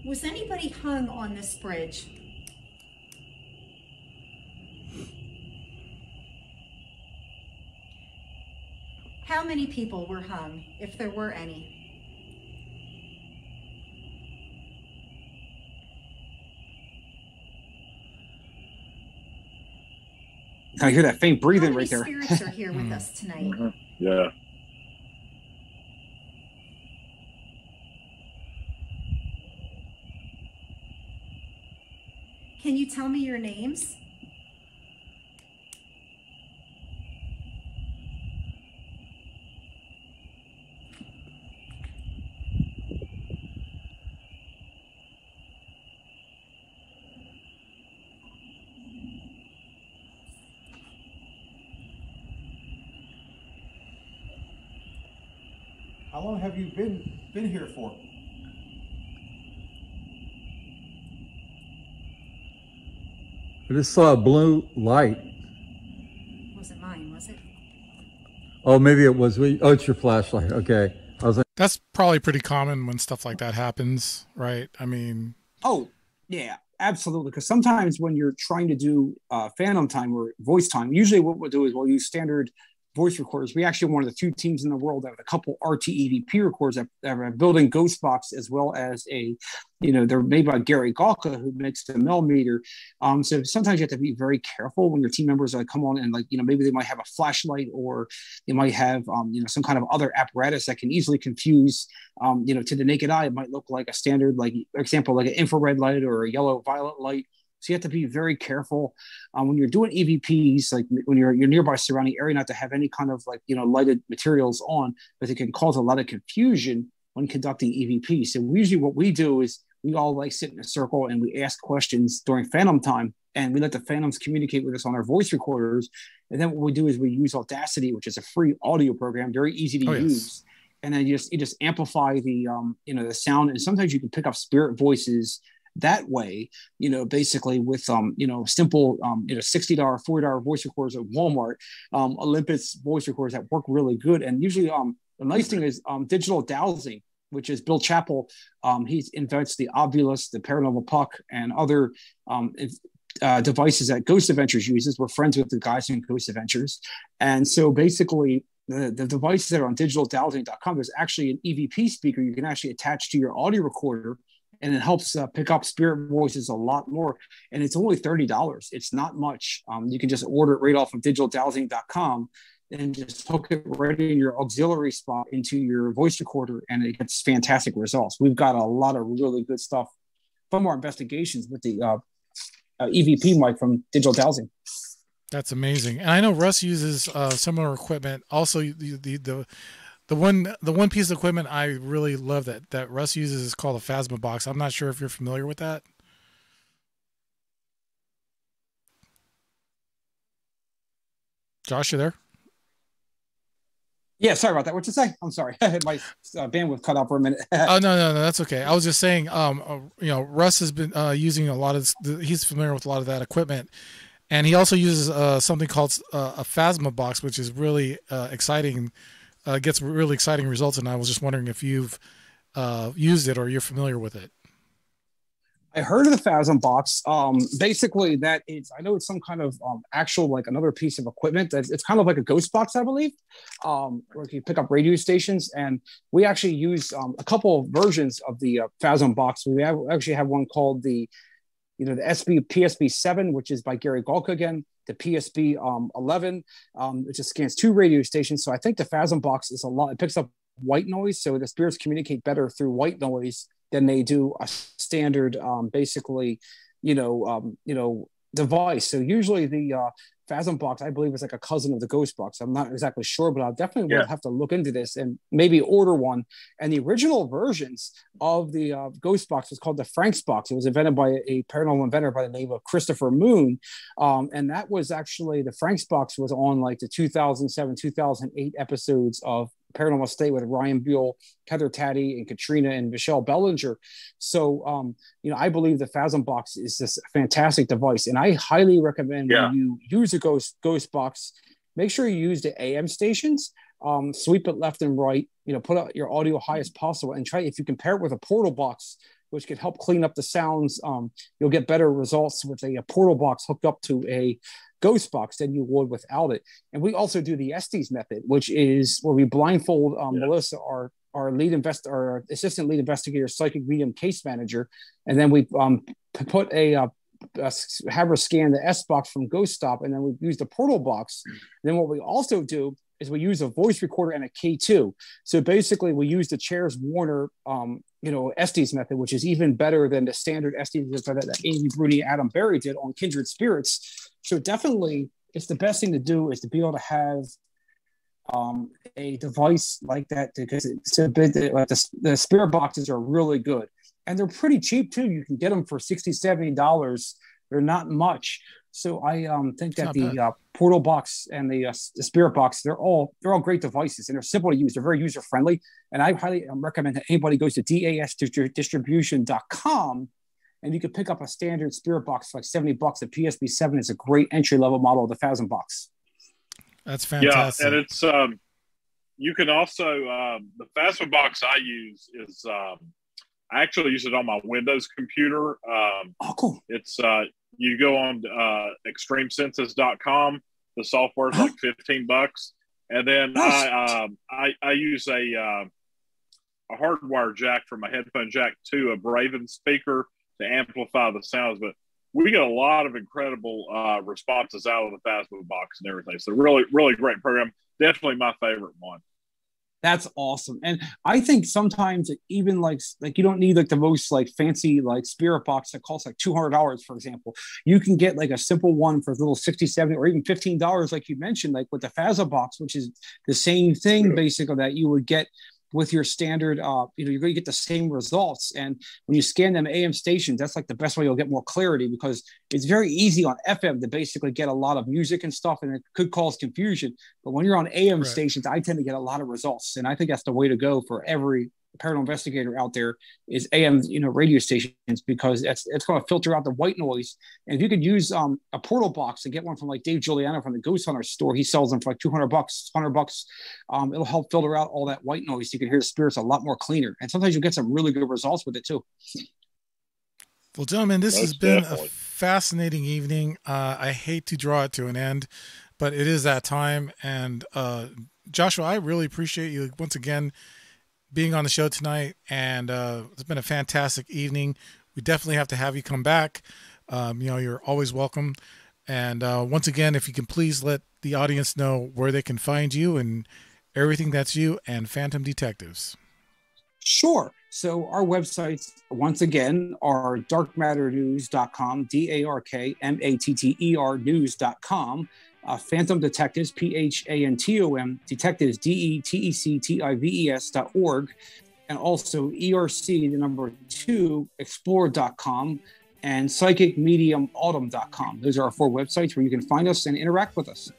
Was anybody hung on this bridge? How many people were hung, if there were any? I hear that faint breathing right there. How many spirits are here with us tonight? Yeah. Can you tell me your names? How long have you been here for? I just saw a blue light. Wasn't mine, was it? Oh, maybe it was. Oh, it's your flashlight. Okay. I was like, that's probably pretty common when stuff like that happens, right? I mean, oh yeah, absolutely. Because sometimes when you're trying to do phantom time or voice time, usually what we'll do is we'll use standard voice recorders. We actually are one of the few teams in the world that have a couple RT-EVP recorders that are building Ghost Box, as well as they're made by Gary Galka, who makes the millimeter. So sometimes you have to be very careful when your team members come on and maybe they might have a flashlight, or they might have some kind of other apparatus that can easily confuse. To the naked eye, it might look like a standard, for example, like an infrared light or a yellow violet light. So you have to be very careful when you're doing EVPs, like when you're nearby surrounding area, not to have any kind of lighted materials on, but it can cause a lot of confusion when conducting EVPs. So usually what we do is we all sit in a circle and we ask questions during phantom time, and we let the phantoms communicate with us on our voice recorders. And then what we do is we use Audacity, which is a free audio program, very easy to use. And then you just amplify the the sound, and sometimes you can pick up spirit voices that way, basically with simple $60, $40 voice recorders at Walmart, Olympus voice recorders that work really good. And usually the nice thing is digital dowsing, which is Bill Chappell. He invents the Obulus, the Paranormal Puck, and other devices that Ghost Adventures uses. We're friends with the guys in Ghost Adventures. And so basically the devices that are on digitaldowsing.com, there's actually an EVP speaker you can actually attach to your audio recorder, and it helps pick up spirit voices a lot more. And it's only $30. It's not much. You can just order it right off of digitaldowsing.com and just hook it right in your auxiliary spot into your voice recorder, and it gets fantastic results. We've got a lot of really good stuff from our investigations with the EVP mic from Digital Dowsing. That's amazing. And I know Russ uses similar equipment. Also, the one piece of equipment I really love that Russ uses is called a Phasma box. I'm not sure if you're familiar with that. Josh, you there? Yeah, sorry about that. What'd you say? I'm sorry. My bandwidth cut off for a minute. Oh, no, that's okay. I was just saying, Russ has been using a lot of, he's familiar with a lot of that equipment. And he also uses something called a Phasma box, which is really exciting. Gets really exciting results, and I was just wondering if you've used it or you're familiar with it. I heard of the Phasm box. Basically, that is, I know it's some kind of actual, another piece of equipment. It's kind of like a ghost box, I believe, where you pick up radio stations. And we actually use a couple of versions of the Phasm box. We actually have one called the PSB 7, which is by Gary Galka again. The PSB 11, it just scans 2 radio stations. So I think the Phasm box is it picks up white noise. So the spirits communicate better through white noise than they do a standard, device. So usually the Phasm box, I believe, is like a cousin of the Ghost box. I'm not exactly sure, but I'll definitely have to look into this and maybe order one. And the original versions of the Ghost box was called the Franks box. It was invented by a paranormal inventor by the name of Christopher Moon. And that was actually, the Franks box was on the 2007, 2008 episodes of Paranormal State with Ryan Buell, Heather Taddy, and Katrina and Michelle Bellinger. So, I believe the Phasm box is this fantastic device, and I highly recommend when you use a ghost box, make sure you use the AM stations, sweep it left and right, put out your audio high as possible, and try, if you compare it with a portal box, which can help clean up the sounds, you'll get better results with a portal box hooked up to a ghost box than you would without it. And we also do the Estes method, which is where we blindfold Melissa, our our assistant lead investigator, psychic medium case manager, and then we put have her scan the S box from Ghost Stop, and then we use the portal box. And then what we also do is we use a voice recorder and a K2. So basically we use the Chairs Warner, Estes method, which is even better than the standard Estes method that Amy Bruni, Adam Berry did on Kindred Spirits. So definitely it's the best thing to do is to be able to have a device like that, because it's a bit like the spirit boxes are really good and they're pretty cheap too. You can get them for $60, $70. They're not much. So I think It's that not the portal box and the spirit box, they're all great devices, and they're simple to use. They're very user friendly, and I highly recommend that anybody goes to dasdistribution.com, and you can pick up a standard spirit box for like $70. The PSB7 is a great entry level model of the Phasm box. That's fantastic. Yeah, and it's you can also the Phasm box I use is I actually use it on my Windows computer. Oh, cool. It's you go on extremesenses.com. The software is like $15, and then I use a hardwire jack from my headphone jack to a Braven speaker to amplify the sounds. But we get a lot of incredible responses out of the Phasma box and everything. So really, really great program. Definitely my favorite one. That's awesome. And I think sometimes even like you don't need like the most like fancy like spirit box that costs like $200, for example. You can get like a simple one for a little 60, 70, or even $15, like you mentioned, like with the Phasma box, which is the same thing basically that you would get with your standard, you're going to get the same results. And when you scan them AM stations, that's like the best way you'll get more clarity, because it's very easy on FM to basically get a lot of music and stuff, and it could cause confusion. But when you're on AM stations, I tend to get a lot of results. And I think that's the way to go for every paranormal investigator out there is AM, radio stations, because it's going to filter out the white noise. And if you could use a portal box and get one from like Dave Giuliano from the Ghost Hunter store, he sells them for like $200, $100. It'll help filter out all that white noise. You can hear the spirits a lot more cleaner. And sometimes you get some really good results with it too. Well, gentlemen, this has been a fascinating evening. I hate to draw it to an end, but it is that time. And Joshua, I really appreciate you once again being on the show tonight, and it's been a fantastic evening. We definitely have to have you come back. You're always welcome. And once again, if you can please let the audience know where they can find you and everything that's you and Phantom Detectives. Sure. So our websites, once again, are darkmatternews.com, DARKMATTER news.com. Phantom Detectives, PHANTOM, Detectives, DETECTIVES.org, and also ERC2 Explore.com and PsychicMediumAutumn.com. Those are our 4 websites where you can find us and interact with us.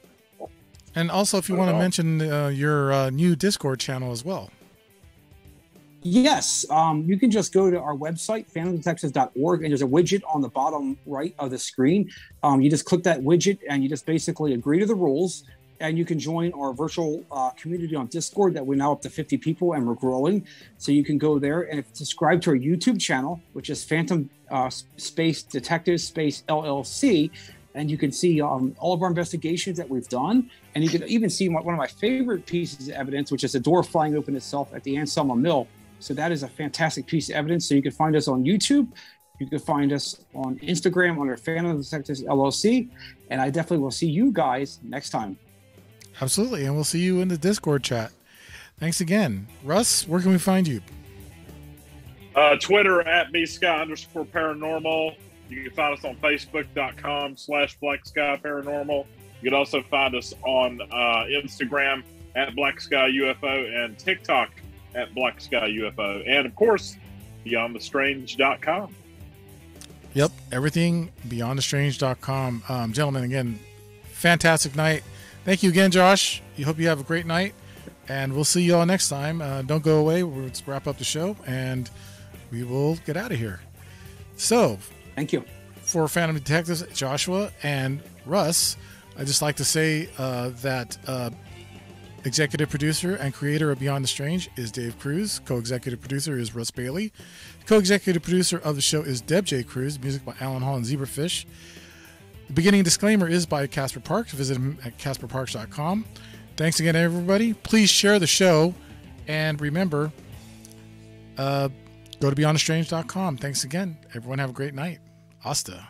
And also, if you want to mention your new Discord channel as well. Yes, you can just go to our website, phantomdetectives.org, and there's a widget on the bottom right of the screen. You just click that widget, and you just basically agree to the rules, and you can join our virtual community on Discord that we're now up to 50 people, and we're growing. So you can go there and subscribe to our YouTube channel, which is Phantom Space Detectives Space LLC, and you can see all of our investigations that we've done. And you can even see one of my favorite pieces of evidence, which is a door flying open itself at the Anselma Mill. So that is a fantastic piece of evidence. So you can find us on YouTube. You can find us on Instagram under Phantom Detectives LLC. And I definitely will see you guys next time. Absolutely. And we'll see you in the Discord chat. Thanks again. Russ, where can we find you? Twitter at BSky_paranormal. You can find us on Facebook.com/BlackSky Paranormal. You can also find us on Instagram at BlackSky UFO and TikTok at BlackSky UFO, and of course BeyondTheStrange.com. Yep, everything BeyondTheStrange.com. Gentlemen, again, fantastic night. Thank you again, Josh. You hope you have a great night, and we'll see you all next time. Don't go away. Let's wrap up the show, and we will get out of here. So, thank you for Phantom Detectives, Joshua and Russ. I just like to say that. Executive producer and creator of Beyond the Strange is Dave Cruz. Co-executive producer is Russ Bailey. Co-executive producer of the show is Deb J. Cruz. Music by Alan Hall and Zebrafish. The beginning disclaimer is by Casper Parks. Visit him at CasperParks.com. Thanks again, everybody. Please share the show. And remember, go to BeyondTheStrange.com. Thanks again. Everyone have a great night. Hasta.